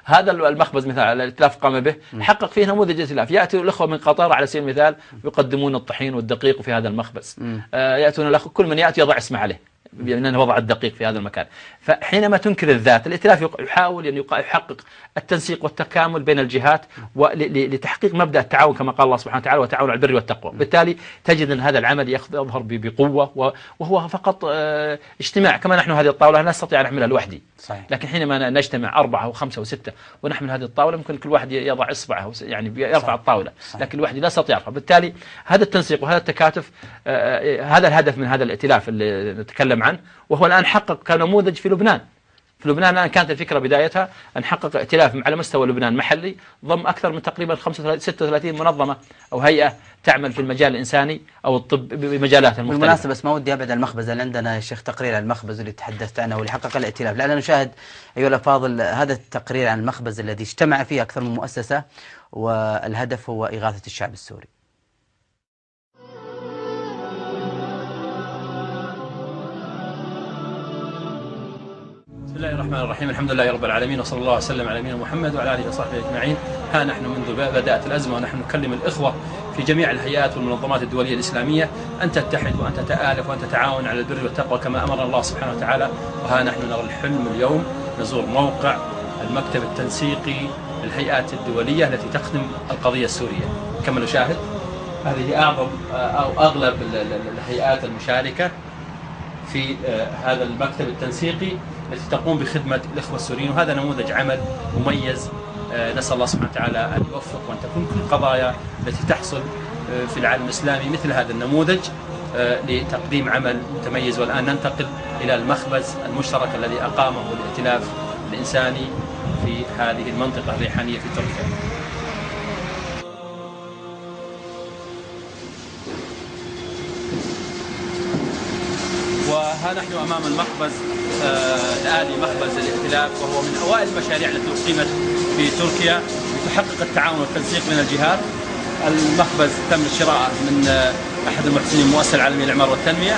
هذا المخبز مثلا الائتلاف قام به، حقق فيه نموذج ائتلاف. يأتي الأخوة من قطر على سبيل المثال يقدمون الطحين والدقيق في هذا المخبز، يأتون الأخوة كل من يأتي يضع اسمه عليه بأنه وضع الدقيق في هذا المكان. فحينما تنكر الذات، الائتلاف يحاول أن يحقق التنسيق والتكامل بين الجهات لتحقيق مبدأ التعاون كما قال الله سبحانه وتعالى وتعاون على البر والتقوى. بالتالي تجد أن هذا العمل يظهر بقوة، وهو فقط اجتماع. كما نحن هذه الطاولة لا نستطيع أن نحملها لوحدي، لكن حينما نجتمع 4 أو 5 أو 6 ونحمل هذه الطاولة ممكن كل واحد يضع إصبعه يعني يرفع الطاولة، لكن الواحد لا يستطيع يرفع. بالتالي هذا التنسيق وهذا التكاتف هذا الهدف من هذا الائتلاف اللي نتكلم عنه، وهو الآن حقق كنموذج في لبنان. في لبنان الآن كانت الفكرة بدايتها أن حقق ائتلاف على مستوى لبنان محلي ضم أكثر من تقريبا 36 منظمة أو هيئة تعمل في المجال الإنساني أو الطب بمجالات المختلفة. بالمناسبة بس ما ودي أبعد المخبز اللي عندنا يا شيخ، تقرير عن المخبز اللي تحدثت عنه واللي حقق الائتلاف، لأننا نشاهد أيها الأفاضل هذا التقرير عن المخبز الذي اجتمع فيه أكثر من مؤسسة، والهدف هو إغاثة الشعب السوري. بسم الله الرحمن الرحيم، الحمد لله رب العالمين، وصلى الله وسلم على نبينا محمد وعلى اله وصحبه اجمعين. ها نحن منذ بدأت الأزمة ونحن نكلم الإخوة في جميع الهيئات والمنظمات الدولية الإسلامية أن تتحد وأن تتآلف وأن تتعاون على البر والتقوى كما أمر الله سبحانه وتعالى. وها نحن نرى الحلم اليوم نزور موقع المكتب التنسيقي للهيئات الدولية التي تخدم القضية السورية. كما نشاهد هذه أعظم أو أغلب الهيئات المشاركة في هذا المكتب التنسيقي التي تقوم بخدمة الإخوة السوريين، وهذا نموذج عمل مميز. نسأل الله سبحانه وتعالى أن يوفق وأن تكون كل القضايا التي تحصل في العالم الإسلامي مثل هذا النموذج لتقديم عمل متميز. والآن ننتقل إلى المخبز المشترك الذي أقامه الائتلاف الإنساني في في هذه المنطقة الريحانية في تركيا. وها نحن أمام المخبز الآلي، مخبز الائتلاف، وهو من أوائل المشاريع التي أقيمت في تركيا لتحقق التعاون والتنسيق بين الجهات. المخبز تم شراءه من أحد المحسنين المؤسسة العالمية للإعمار والتنمية.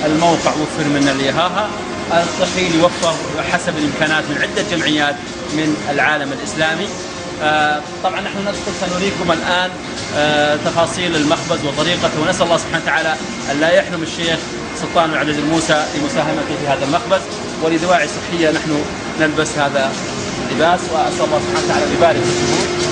الموقع وفر من اليهاها. الطحين يوفر حسب الإمكانات من عدة جمعيات من العالم الإسلامي. طبعا نحن ندخل سنريكم الآن تفاصيل المخبز وطريقته، ونسأل الله سبحانه وتعالى أن لا يحرم الشيخ سلطان بن عبد العزيز موسى لمساهمته في هذا المخبز. ولدواعي صحية نحن نلبس هذا اللباس، وأسأل الله سبحانه وتعالى أن يبارك في الشهود.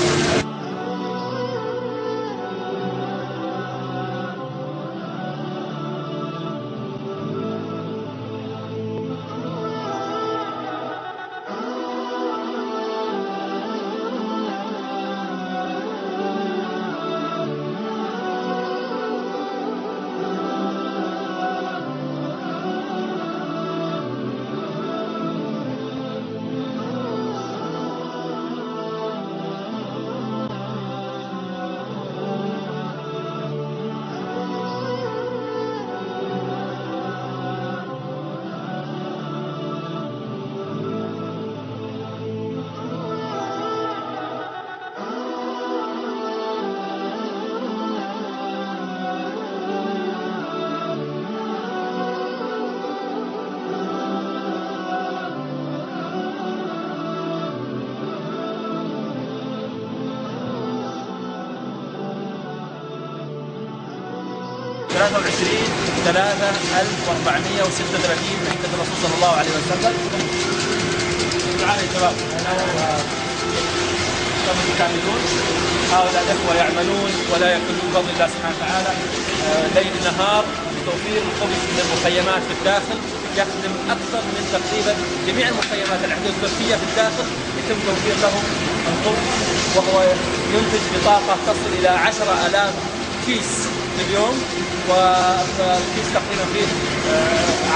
من حكة الرسول صلى الله عليه وسلم. تعالوا يا شباب، كاملون. هؤلاء الأخوة يعملون ولا يكلون بفضل الله سبحانه وتعالى ليل نهار لتوفير الخبز من المخيمات في الداخل. يخدم أكثر من تقريبا جميع المخيمات العهدية التركية في الداخل، يتم توفير لهم الخبز، وهو ينتج بطاقة تصل إلى 10,000 كيس في اليوم، والكيس تقريبا فيه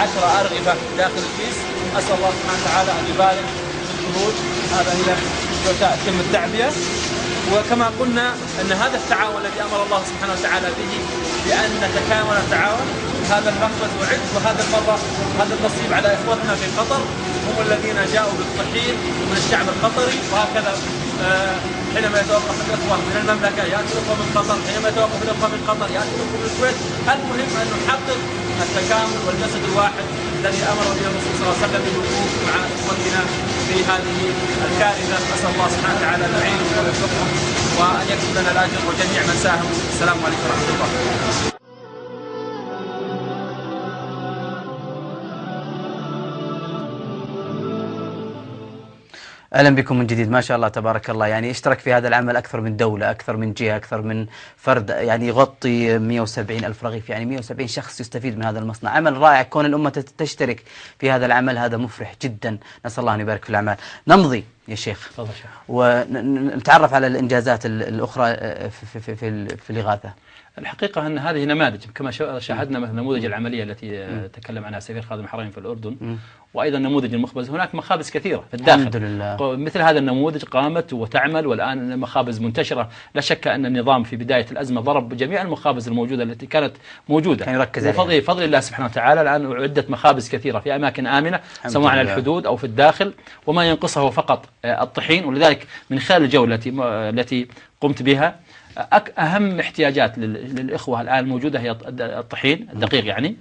10 أرغفة داخل الكيس. أسأل الله سبحانه وتعالى أن يبارك في الشهود. هذا هي تتم التعبئة. وكما قلنا أن هذا التعاون الذي أمر الله سبحانه وتعالى به بأن نتكامل التعاون، هذا المخبز وعد، وهذا المرة هذا النصيب على إخوتنا في قطر، هم الذين جاءوا بالطحين من الشعب القطري. وهكذا حينما يتوقف الإخوة من المملكة يأتي الإخوة من قطر، حينما يتوقف الإخوة من قطر يأتي الإخوة من الكويت. المهم أن نحقق التكامل والجسد الواحد الذي أمر به الرسول صلى الله عليه وسلم بالوقوف مع إخوتنا في هذه الكارثة. أسأل الله سبحانه وتعالى أن يعينهم ويوفقهم وأن يكتب لنا الأجر وجميع من ساهموا. السلام عليكم ورحمة الله. أهلا بكم من جديد. ما شاء الله تبارك الله، يعني اشترك في هذا العمل أكثر من دولة، أكثر من جهة، أكثر من فرد، يعني يغطي 170 ألف رغيف، يعني 170 شخص يستفيد من هذا المصنع. عمل رائع، كون الأمة تشترك في هذا العمل هذا مفرح جدا. نسأل الله أن يبارك في الأعمال. نمضي يا شيخ ونتعرف على الإنجازات الأخرى في الإغاثة. الحقيقة أن هذه نماذج كما شاهدنا، مثل نموذج العملية التي تكلم عنها سفير خادم الحرمين في الأردن، وأيضا نموذج المخبز. هناك مخابز كثيرة في الداخل الحمد لله. مثل هذا النموذج قامت وتعمل، والآن مخابز منتشرة. لا شك أن النظام في بداية الأزمة ضرب جميع المخابز الموجودة التي كانت موجودة، كان يركز عليها. بفضل الله سبحانه وتعالى الآن عدت مخابز كثيرة في أماكن آمنة، سواء على الحدود أو في الداخل، وما ينقصه فقط الطحين. ولذلك من خلال الجولة التي قمت بها، أهم احتياجات للإخوة الآن الموجودة هي الطحين الدقيق، يعني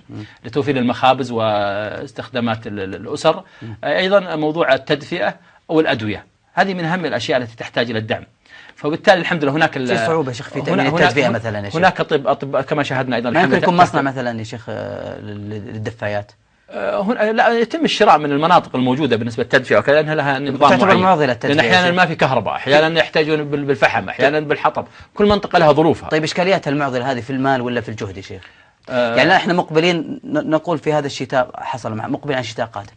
لتوفير المخابز واستخدامات الأسر. أيضا موضوع التدفئة أو الأدوية، هذه من أهم الأشياء التي تحتاج إلى الدعم. فبالتالي الحمد لله هناك في صعوبة شيخ في تأمين التدفئة مثلا يا شيخ. هناك أطباء كما شاهدنا أيضا. ما يمكن يكون مصنع مثلا يا شيخ للدفايات؟ لا، يتم الشراء من المناطق الموجودة بالنسبة للتدفئة وكذا، لأنها لها نظام تعتبر معين، معضلة التدفئة، لأن أحيانا ما في كهرباء، أحيانا يحتاجون بالفحم، أحيانا بالحطب. كل منطقة لها ظروفها. طيب إشكاليات المعضلة هذه في المال ولا في الجهد يا شيخ؟ يعني احنا مقبلين نقول في هذا الشتاء حصل مقبل عن شتاء قادم.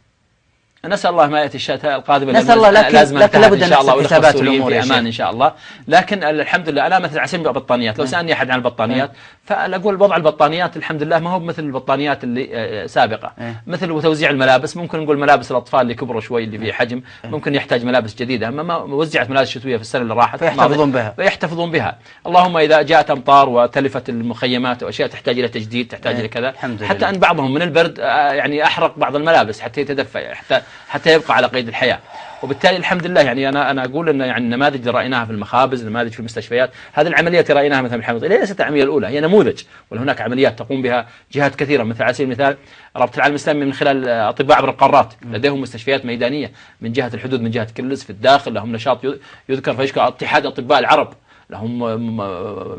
نسأل الله ما يأتي الشتاء القادمة نسأل الله، لكن لابد أن نحسب حسابات الأمور في أمان إن شاء الله. لكن الحمد لله أنا مثل عسين بطانيات، لو سألني أحد عن البطانيات فأقول وضع البطانيات الحمد لله ما هو مثل البطانيات اللي سابقة. مثل توزيع الملابس، ممكن نقول ملابس الأطفال اللي كبروا شوي اللي في حجم ممكن يحتاج ملابس جديدة، أما وزعت ملابس شتوية في السنة اللي راحت فيحتفظون بها. اللهم إذا جاءت أمطار وتلفت المخيمات وأشياء تحتاج إلى تجديد، تحتاج إلى كذا، حتى أن بعضهم من البرد يعني أحرق بعض الملابس حتى يتدفى، حتى يبقى على قيد الحياة. وبالتالي الحمد لله يعني أنا أقول أن يعني النماذج اللي رأيناها في المخابز، نماذج في المستشفيات، هذه العمليات رأيناها مثلا في الحمد لله ليست العملية الأولى، هي نموذج، وهناك عمليات تقوم بها جهات كثيرة. مثل على سبيل المثال رابطة العالم الإسلامي من خلال أطباء عبر القارات، لديهم مستشفيات ميدانية من جهة الحدود، من جهة كلس في الداخل، لهم نشاط يذكر في اتحاد أطباء العرب، لهم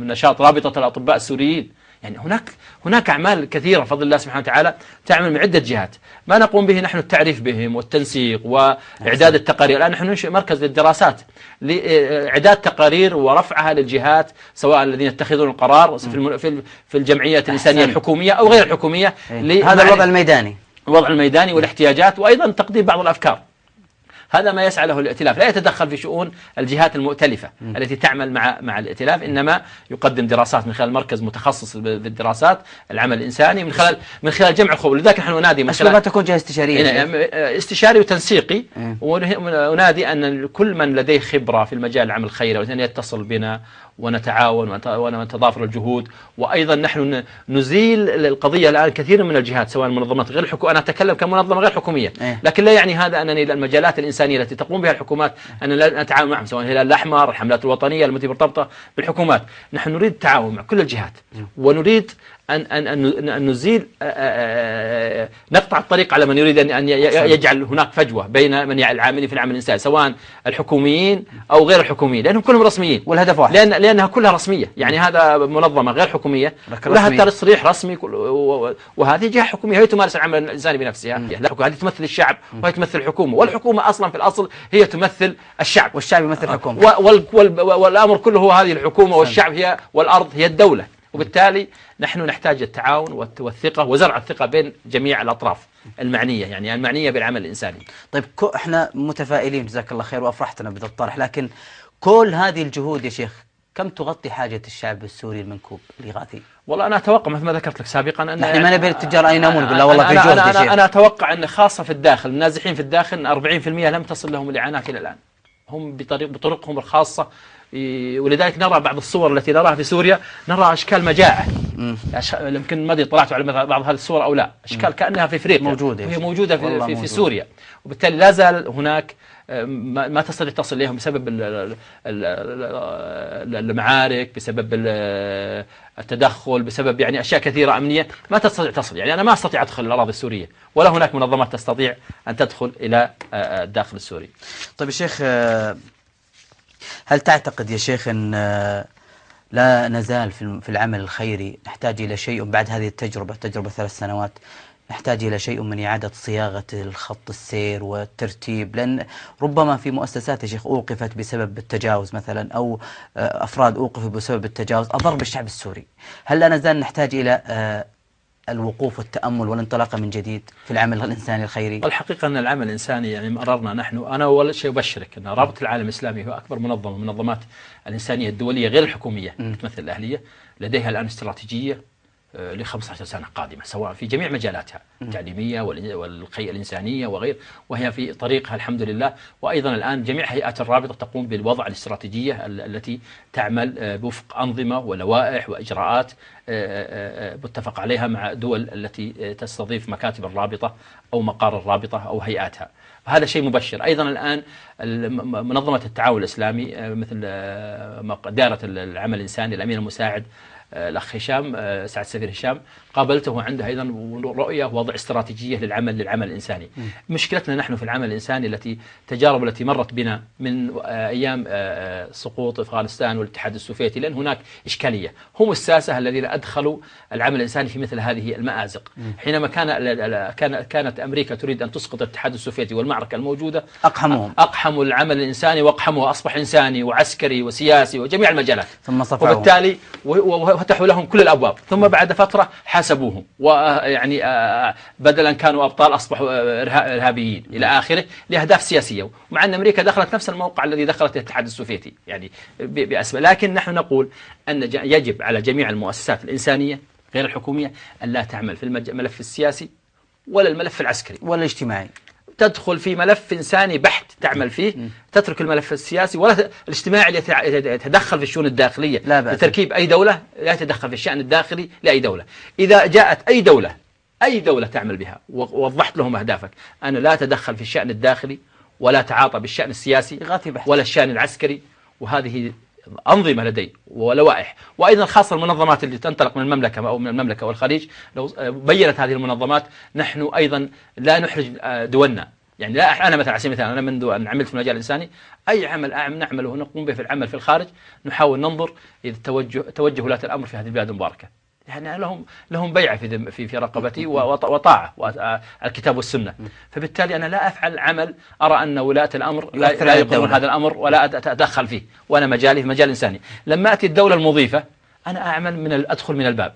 نشاط رابطة الأطباء السوريين. يعني هناك أعمال كثيرة بفضل الله سبحانه وتعالى تعمل من عدة جهات. ما نقوم به نحن التعريف بهم والتنسيق وإعداد التقارير. الآن نحن ننشئ مركز للدراسات لإعداد تقارير ورفعها للجهات، سواء الذين يتخذون القرار في الجمعيات الإنسانية الحكومية أو غير الحكومية. هذا الوضع الميداني والاحتياجات، وأيضا تقديم بعض الأفكار. هذا ما يسعى له الائتلاف، لا يتدخل في شؤون الجهات المؤتلفة التي تعمل مع الائتلاف، إنما يقدم دراسات من خلال مركز متخصص بالدراسات العمل الإنساني من خلال جمع الخبراء. لذلك نحن ننادي من خلال ما تكون جهة استشارية، استشاري وتنسيقي، وننادي أن كل من لديه خبرة في المجال العمل الخيري وأن يتصل بنا ونتعاون ونتضافر الجهود. وأيضا نحن نزيل القضية الآن كثير من الجهات سواء المنظمات غير الحكومية، أنا أتكلم كمنظمة غير حكومية، لكن لا يعني هذا أنني المجالات الإنسانية التي تقوم بها الحكومات أن لا نتعاون معهم، سواء الهلال الأحمر، الحملات الوطنية التي مرتبطة بالحكومات. نحن نريد التعاون مع كل الجهات، ونريد أن نزيل نقطع الطريق على من يريد أن يجعل هناك فجوة بين من العاملين في العمل الإنساني سواء الحكوميين أو غير الحكوميين، لأنهم كلهم رسميين والهدف واحد، لأنها كلها رسمية. يعني هذا منظمة غير حكومية لها تصريح رسمي، وهذه جهة حكومية هي تمارس العمل الإنساني بنفسها. هذه تمثل الشعب وهي تمثل الحكومة، والحكومة أصلا في الأصل هي تمثل الشعب، والشعب يمثل الحكومة، والأمر كله هو هذه الحكومة، والشعب والأرض هي الدولة. وبالتالي نحن نحتاج التعاون والثقة وزرع الثقة بين جميع الأطراف المعنية، يعني المعنية بالعمل الإنساني. طيب احنا متفائلين جزاك الله خير وأفرحتنا بهذا الطرح، لكن كل هذه الجهود يا شيخ كم تغطي حاجة الشعب السوري المنكوب الإغاثي؟ والله أنا أتوقع مثل ما ذكرت لك سابقا أن نحن ما نبي التجار أن ينامون، نقول لا والله في جهد يا شيخ. أنا أتوقع أن خاصة في الداخل النازحين في الداخل 40% لم تصل لهم الإعانات إلى الآن، هم بطرقهم الخاصة. ولذلك نرى بعض الصور التي نراها في سوريا، نرى أشكال مجاعة. يمكن ما طلعتوا على بعض هذه الصور أو لا، أشكال كأنها في أفريقيا موجودة، وهي موجودة في سوريا. وبالتالي لا زال هناك ما تستطيع تصل إليهم بسبب المعارك، بسبب التدخل، بسبب يعني أشياء كثيرة أمنية ما تستطيع تصل. يعني أنا ما أستطيع أدخل الأراضي السورية، ولا هناك منظمات تستطيع أن تدخل إلى الداخل السوري. طيب يا شيخ، هل تعتقد يا شيخ أن لا نزال في العمل الخيري نحتاج إلى شيء بعد هذه تجربة 3 سنوات، نحتاج إلى شيء من إعادة صياغة الخط السير والترتيب؟ لأن ربما في مؤسسات يا شيخ أوقفت بسبب التجاوز مثلا، أو أفراد أوقفوا بسبب التجاوز أضر بالشعب السوري. هل لا نزال نحتاج إلى الوقوف والتأمل والانطلاقة من جديد في العمل الإنساني الخيري؟ والحقيقة أن العمل الإنساني يعني مررنا أنا أول شيء أبشرك أن رابطة العالم الإسلامي هو أكبر منظمة من المنظمات الإنسانية الدولية غير الحكومية تمثل الأهلية، لديها الآن استراتيجية ل15 سنة قادمة سواء في جميع مجالاتها التعليمية الإنسانية وغير، وهي في طريقها الحمد لله. وأيضا الآن جميع هيئات الرابطة تقوم بالوضع الاستراتيجية التي تعمل بوفق أنظمة ولوائح وإجراءات متفق عليها مع دول التي تستضيف مكاتب الرابطة أو مقار الرابطة أو هيئاتها. هذا شيء مبشر. أيضا الآن منظمة التعاون الإسلامي مثل دائرة العمل الإنساني، الأمين المساعد الأخ هشام سعد السفير هشام قابلته، عنده أيضا رؤية ووضع استراتيجية للعمل الإنساني. مشكلتنا نحن في العمل الإنساني التجارب التي مرت بنا من أيام سقوط أفغانستان والاتحاد السوفيتي، لأن هناك إشكالية. هم الساسة الذين أدخلوا العمل الإنساني في مثل هذه المآزق. حينما كانت أمريكا تريد أن تسقط الاتحاد السوفيتي والمعركة الموجودة، أقحموا العمل الإنساني وأقحموا، أصبح إنساني وعسكري وسياسي وجميع المجالات. ثم صفعوا. وبالتالي وفتحوا لهم كل الأبواب، ثم بعد فترة حاسبوهم، ويعني بدلا كانوا أبطال أصبحوا إرهابيين إلى آخره لأهداف سياسية، مع أن أمريكا دخلت نفس الموقع الذي دخلت الاتحاد السوفيتي يعني بأسباب. لكن نحن نقول أن يجب على جميع المؤسسات الإنسانية غير الحكومية أن لا تعمل في الملف السياسي ولا الملف العسكري ولا الاجتماعي، تدخل في ملف إنساني بحت تعمل فيه، تترك الملف السياسي ولا الاجتماعي اللي يتدخل في الشؤون الداخلية لتركيب أي دولة، لا يتدخل في الشأن الداخلي لأي دولة. إذا جاءت أي دولة تعمل بها ووضحت لهم أهدافك، أنا لا أتدخل في الشأن الداخلي ولا تعاطى بالشأن السياسي ولا الشأن العسكري، وهذه أنظمة لدي ولوائح. وأيضا خاصة المنظمات اللي تنطلق من المملكة أو من المملكة والخليج، لو بينت هذه المنظمات نحن أيضا لا نحرج دولنا. يعني لا، أنا مثلا على سبيل المثال أنا منذ أن عملت في المجال الإنساني أي عمل نعمله نقوم به في العمل في الخارج نحاول ننظر إذا توجه ولاة الأمر في هذه البلاد المباركة، يعني لهم بيعة في رقبتي وطاعة الكتاب والسنة. فبالتالي أنا لا أفعل عمل أرى أن ولاة الأمر لا يقرون هذا الأمر ولا أتدخل فيه، وأنا مجالي في مجال إنساني. لما أتي الدولة المضيفة أنا أعمل أدخل من الباب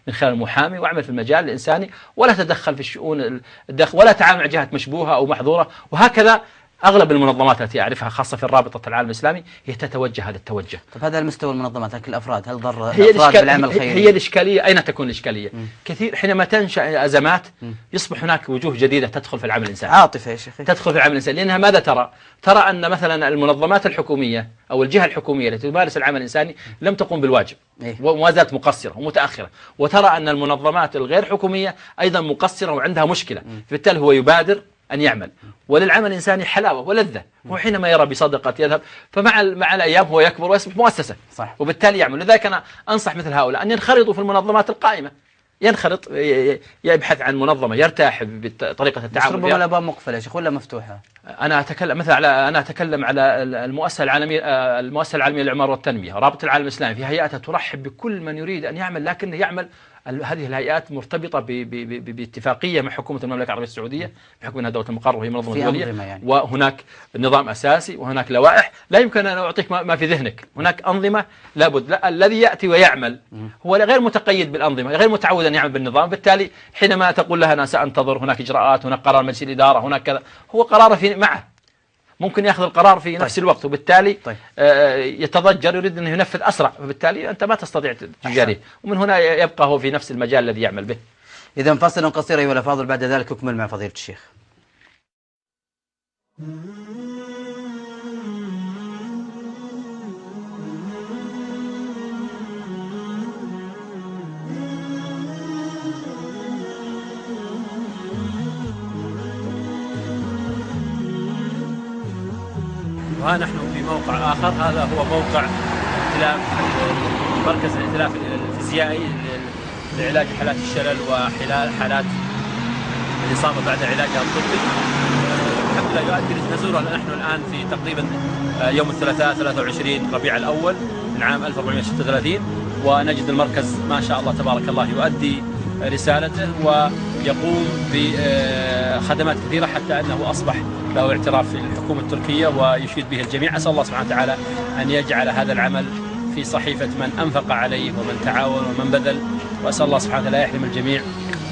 من خلال المحامي وأعمل في المجال الإنساني، ولا أتدخل في الشؤون الداخل ولا أتعامل مع جهات مشبوهة أو محظورة. وهكذا أغلب المنظمات التي أعرفها خاصة في الرابطة العالم الإسلامي هي تتوجه هذا التوجه. طب هذا المستوى المنظمات، لكن الأفراد هل ضر الأفراد بالعمل الخيري؟ هي الإشكالية أين تكون الإشكالية؟ كثير حينما تنشأ أزمات يصبح هناك وجوه جديدة تدخل في العمل الإنساني، عاطفة يا شيخ، تدخل في العمل الإنساني، لأنها ماذا ترى أن مثلا المنظمات الحكومية أو الجهة الحكومية التي تمارس العمل الإنساني لم تقوم بالواجب وما زالت مقصرة ومتأخرة، وترى أن المنظمات الغير حكومية أيضا مقصرة وعندها مشكلة، فبالتالي هو يبادر أن يعمل. وللعمل الإنساني حلاوة ولذة، وحينما يرى بصدقة يذهب، فمع الأيام هو يكبر ويصبح مؤسسة، صح. وبالتالي يعمل. لذلك أنا أنصح مثل هؤلاء أن ينخرطوا في المنظمات القائمة، ينخرط يبحث عن منظمة يرتاح بطريقة التعامل. ربما الأبواب مقفلة يا شيخ ولا مفتوحة؟ أنا أتكلم على المؤسسة العالمية للإعمار والتنمية، رابطة العالم الإسلامي في هيئاتها ترحب بكل من يريد أن يعمل، لكن يعمل هذه الهيئات مرتبطة باتفاقية مع حكومة المملكة العربية السعودية بحكم أنها دولة المقر وهي منظمة دولية، يعني. وهناك نظام أساسي وهناك لوائح. لا يمكن أن أعطيك ما في ذهنك، هناك أنظمة لابد. الذي يأتي ويعمل هو غير متقيد بالأنظمة، غير متعود أن يعمل بالنظام، بالتالي حينما تقول لها أنا سأنتظر، هناك إجراءات، هناك قرار مجلس الإدارة، هناك كذا، هو قراره معه ممكن يأخذ القرار في نفس الوقت، وبالتالي يتضجر يريد أن ينفذ أسرع، وبالتالي أنت ما تستطيع تجاريه، ومن هنا يبقى هو في نفس المجال الذي يعمل به. إذا فاصل قصير أيها الأفاضل، بعد ذلك أكمل مع فضيلة الشيخ. وها نحن في موقع آخر، هذا هو موقع مركز الائتلاف الفيزيائي لعلاج حالات الشلل وحالات الإصابة بعد علاجها الطبي. الحمد لله يؤدي نزورا. نحن الآن في تقريبا يوم الثلاثاء 23 ربيع الأول من عام 1436، ونجد المركز ما شاء الله تبارك الله يؤدي رسالته ويقوم بخدمات كثيرة، حتى أنه أصبح له اعتراف في الحكومة التركية ويشيد به الجميع. أسأل الله سبحانه وتعالى أن يجعل هذا العمل في صحيفة من أنفق عليه ومن تعاون ومن بذل، وأسأل الله سبحانه وتعالى يحرم الجميع.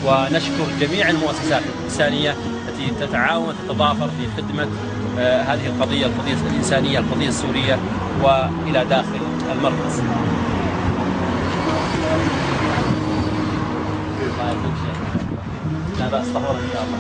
ونشكر جميع المؤسسات الإنسانية التي تتعاون وتتضافر في خدمة هذه القضية الإنسانية، القضية السورية، وإلى داخل المركز. لا بأس، طهورا إن شاء الله.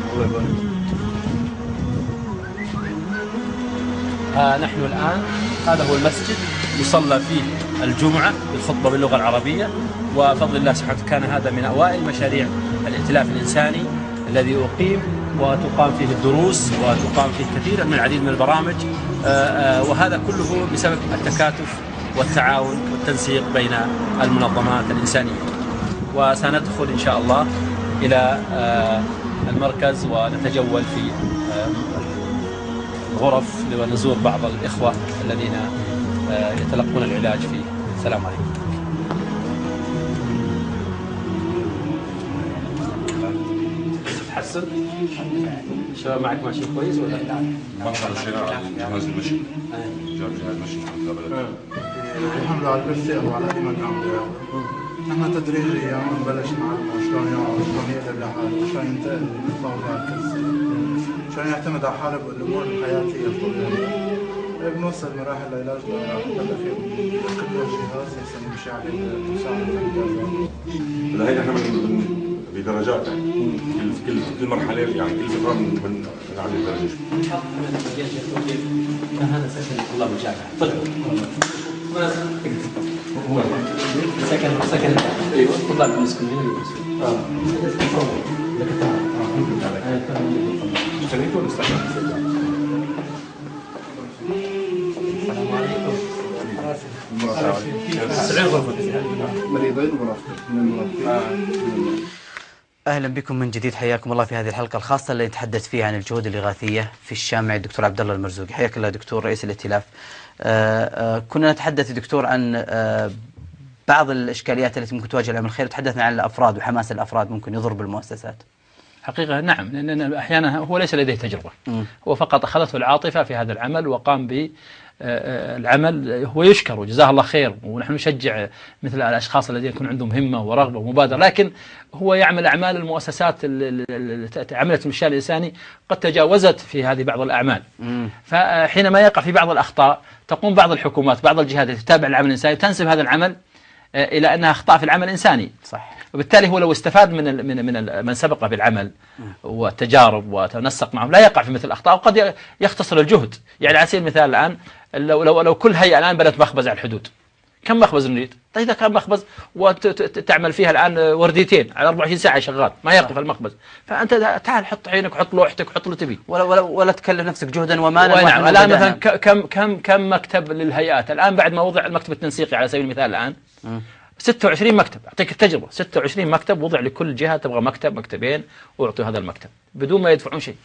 نحن الآن هذا هو المسجد يصلى فيه الجمعة بالخطبة باللغة العربية، وفضل الله سبحانه كان هذا من أوائل مشاريع الائتلاف الإنساني الذي أقيم وتقام فيه الدروس وتقام فيه كثير من العديد من البرامج، وهذا كله بسبب التكاتف والتعاون والتنسيق بين المنظمات الإنسانية. وسندخل إن شاء الله إلى المركز ونتجول في الغرف ونزور بعض الإخوة الذين يتلقون العلاج فيه. السلام عليكم. تحسن؟ الشباب معك ماشي كويس ولا لا؟ ما صار شيء على جهاز المشي. جاب جهاز المشي الحملة على الكرسي أو على أي مكان بده ياخذه. نحن تدريجيا بنبلش نعلمه شلون يقعد، شلون يقلب لحاله، شلون ينتقل من الطاولة على الكرسي، شلون يعتمد على حاله بالأمور الحياتية الطبيعية. بنوصل مراحل العلاج للأخير بكل الجهاز يحسن يمشي عليه تساعد الإنجازات. هلا هي نحن بدرجات يعني كل مرحلة يعني كل فترة من نعلي الدرجة. كان هذا سكن طلاب الجامعة. تفضل. سكن ايوه طلاب الاسكندريه. اشتريت ولا استعملت؟ السلام عليكم. 90 غرفة مريضين ومرافقين. أهلا بكم من جديد، حياكم الله في هذه الحلقة الخاصة اللي نتحدث فيها عن الجهود الإغاثية في الشام مع الدكتور عبد الله المرزوقي. حياك الله دكتور رئيس الائتلاف. كنا نتحدث دكتور عن بعض الإشكاليات التي ممكن تواجه العمل الخيري، وتحدثنا عن الأفراد وحماس الأفراد ممكن يضر بالمؤسسات. حقيقة نعم، لأن أحيانا هو ليس لديه تجربة، هو فقط أخذته العاطفة في هذا العمل وقام بالعمل. هو يشكر وجزاه الله خير، ونحن نشجع مثل الأشخاص الذين يكون عندهم همة ورغبة ومبادرة، لكن هو يعمل أعمال المؤسسات التي عملت من الشأن الإنساني قد تجاوزت في هذه بعض الأعمال. فحينما يقع في بعض الأخطاء تقوم بعض الحكومات بعض الجهات التي تتابع العمل الإنساني تنسب هذا العمل إلى أنها أخطاء في العمل الإنساني. صح. وبالتالي هو لو استفاد من سبقه بالعمل والتجارب وتنسق معهم لا يقع في مثل الأخطاء، وقد يختصر الجهد. يعني على سبيل المثال الآن لو كل هيئة الآن بنت مخبز على الحدود، كم مخبز نريد؟ طيب إذا كان مخبز وتعمل فيها الآن ورديتين على 24 ساعة شغال ما يقف المخبز، فأنت تعال حط عينك وحط لوحتك وحط اللي تبي، ولا تكلف نفسك جهدا ومالا. نعم. الآن مثلا كم مكتب للهيئات الآن بعد ما وضع المكتب التنسيقي على سبيل المثال الآن 26 مكتب. أعطيك التجربة، 26 مكتب وضع لكل جهة تبغى مكتب مكتبين ويعطوا هذا المكتب بدون ما يدفعون شيء.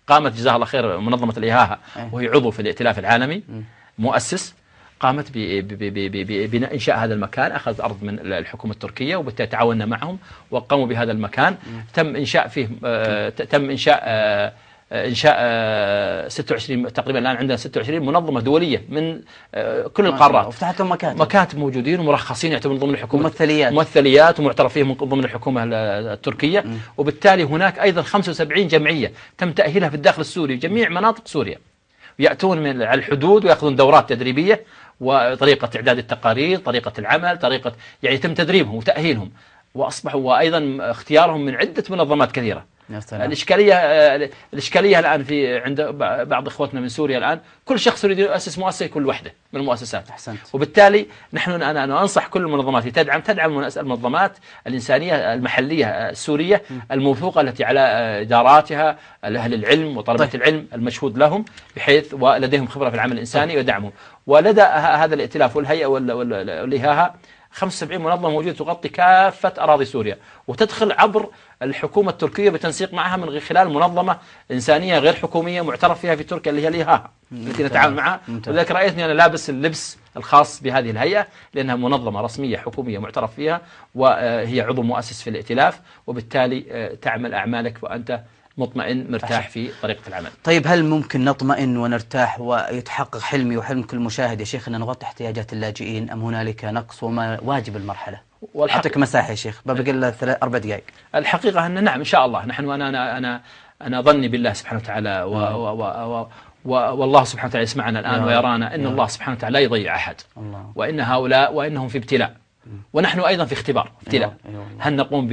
قامت جزاها الله خير منظمة الإيهاها وهي عضو في الائتلاف العالمي مؤسس، قامت ببناء إنشاء هذا المكان، أخذت أرض من الحكومة التركية وبالتالي تعاوننا معهم وقاموا بهذا المكان. تم إنشاء فيه إنشاء 26 تقريبا. الآن عندنا 26 منظمة دولية من كل القارات، وفتحت لهم مكاتب موجودين ومرخصين يعتبرون ضمن الحكومة، ممثليات ومعترف فيهم ضمن الحكومة التركية. وبالتالي هناك أيضا 75 جمعية تم تأهيلها في الداخل السوري جميع مناطق سوريا، يأتون من على الحدود ويأخذون دورات تدريبية وطريقة إعداد التقارير، طريقة العمل، طريقة يعني يتم تدريبهم وتأهيلهم، وأصبحوا وأيضا اختيارهم من عدة منظمات كثيرة. الإشكالية الآن في عند بعض إخوتنا من سوريا الآن كل شخص يريد يؤسس مؤسسة كل وحدة من المؤسسات. أحسنت. وبالتالي أنا أنصح كل المنظمات تدعم المنظمات الإنسانية المحلية السورية الموثوقة التي على إداراتها أهل العلم وطلبة العلم المشهود لهم بحيث ولديهم خبرة في العمل الإنساني ويدعمهم. ولدى هذا الائتلاف والهيئة والإيهاها 75 منظمة موجودة تغطي كافة أراضي سوريا، وتدخل عبر الحكومة التركية بتنسيق معها من خلال منظمة إنسانية غير حكومية معترف فيها في تركيا اللي هي الإيهاها التي نتعامل معها. ولذلك رأيتني أنا لابس اللبس الخاص بهذه الهيئة لأنها منظمة رسمية حكومية معترف فيها وهي عضو مؤسس في الائتلاف، وبالتالي تعمل أعمالك وأنت مطمئن مرتاح في طريقة العمل. طيب هل ممكن نطمئن ونرتاح ويتحقق حلمي وحلم كل مشاهد يا شيخ أن نغطي احتياجات اللاجئين، أم هنالك نقص وما واجب المرحلة؟ أعطيك مساحة يا شيخ، بقي لنا 4 دقائق. الحقيقة أن نعم إن شاء الله نحن أنا ظني بالله سبحانه وتعالى والله سبحانه وتعالى يسمعنا الآن ويرانا أن الله سبحانه وتعالى لا يضيع أحد، وإن هؤلاء وإنهم في ابتلاء ونحن أيضا في اختبار ابتلاء. هل نقوم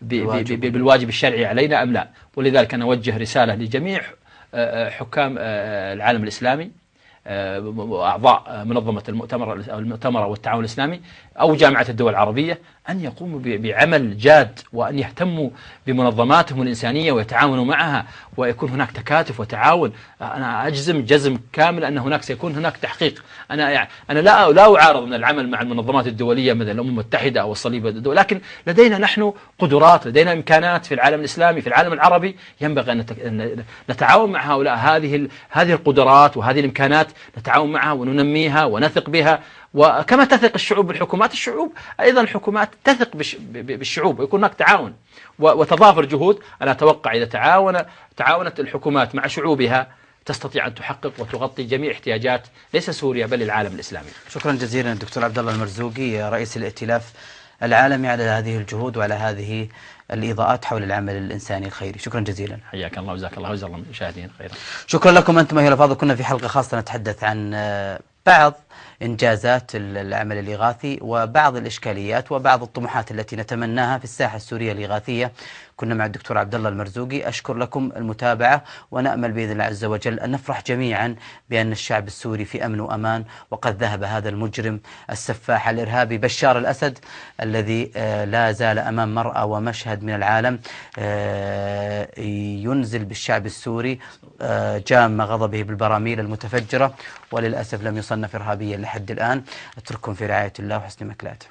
بالواجب الشرعي علينا أم لا؟ ولذلك أنا أوجه رسالة لجميع حكام العالم الإسلامي وأعضاء منظمة المؤتمر والتعاون الإسلامي أو جامعة الدول العربية أن يقوموا بعمل جاد وأن يهتموا بمنظماتهم الإنسانية ويتعاونوا معها ويكون هناك تكاتف وتعاون. أنا أجزم جزم كامل أن هناك سيكون هناك تحقيق. أنا لا أعارض من العمل مع المنظمات الدولية مثل الأمم المتحدة أو الصليب الدولي، لكن لدينا نحن قدرات، لدينا إمكانات في العالم الإسلامي في العالم العربي ينبغي أن نتعاون مع هؤلاء. هذه القدرات وهذه الإمكانات نتعاون معها وننميها ونثق بها، وكما تثق الشعوب بالحكومات الشعوب أيضا الحكومات تثق بالشعوب ويكون هناك تعاون وتضافر جهود. أنا أتوقع إذا تعاونت الحكومات مع شعوبها تستطيع أن تحقق وتغطي جميع احتياجات ليس سوريا بل العالم الإسلامي. شكرا جزيلا الدكتور عبد الله المرزوقي رئيس الائتلاف العالمي على هذه الجهود وعلى هذه الإضاءات حول العمل الإنساني الخيري. شكرا جزيلا. حياك الله وجزاك الله وجزا المشاهدين خيرا. شكرا لكم أنتم أيها الأفاضل. كنا في حلقة خاصة نتحدث عن بعض إنجازات العمل الإغاثي وبعض الإشكاليات وبعض الطموحات التي نتمناها في الساحة السورية الإغاثية. كنا مع الدكتور عبد الله المرزوقي. أشكر لكم المتابعة ونأمل بإذن الله عز وجل أن نفرح جميعا بأن الشعب السوري في أمن وأمان، وقد ذهب هذا المجرم السفاح الإرهابي بشار الأسد الذي لا زال أمام مرأى ومشهد من العالم ينزل بالشعب السوري جام غضبه بالبراميل المتفجرة، وللأسف لم يصنف إرهابيا لحد الآن. أترككم في رعاية الله وحسن مكلاته.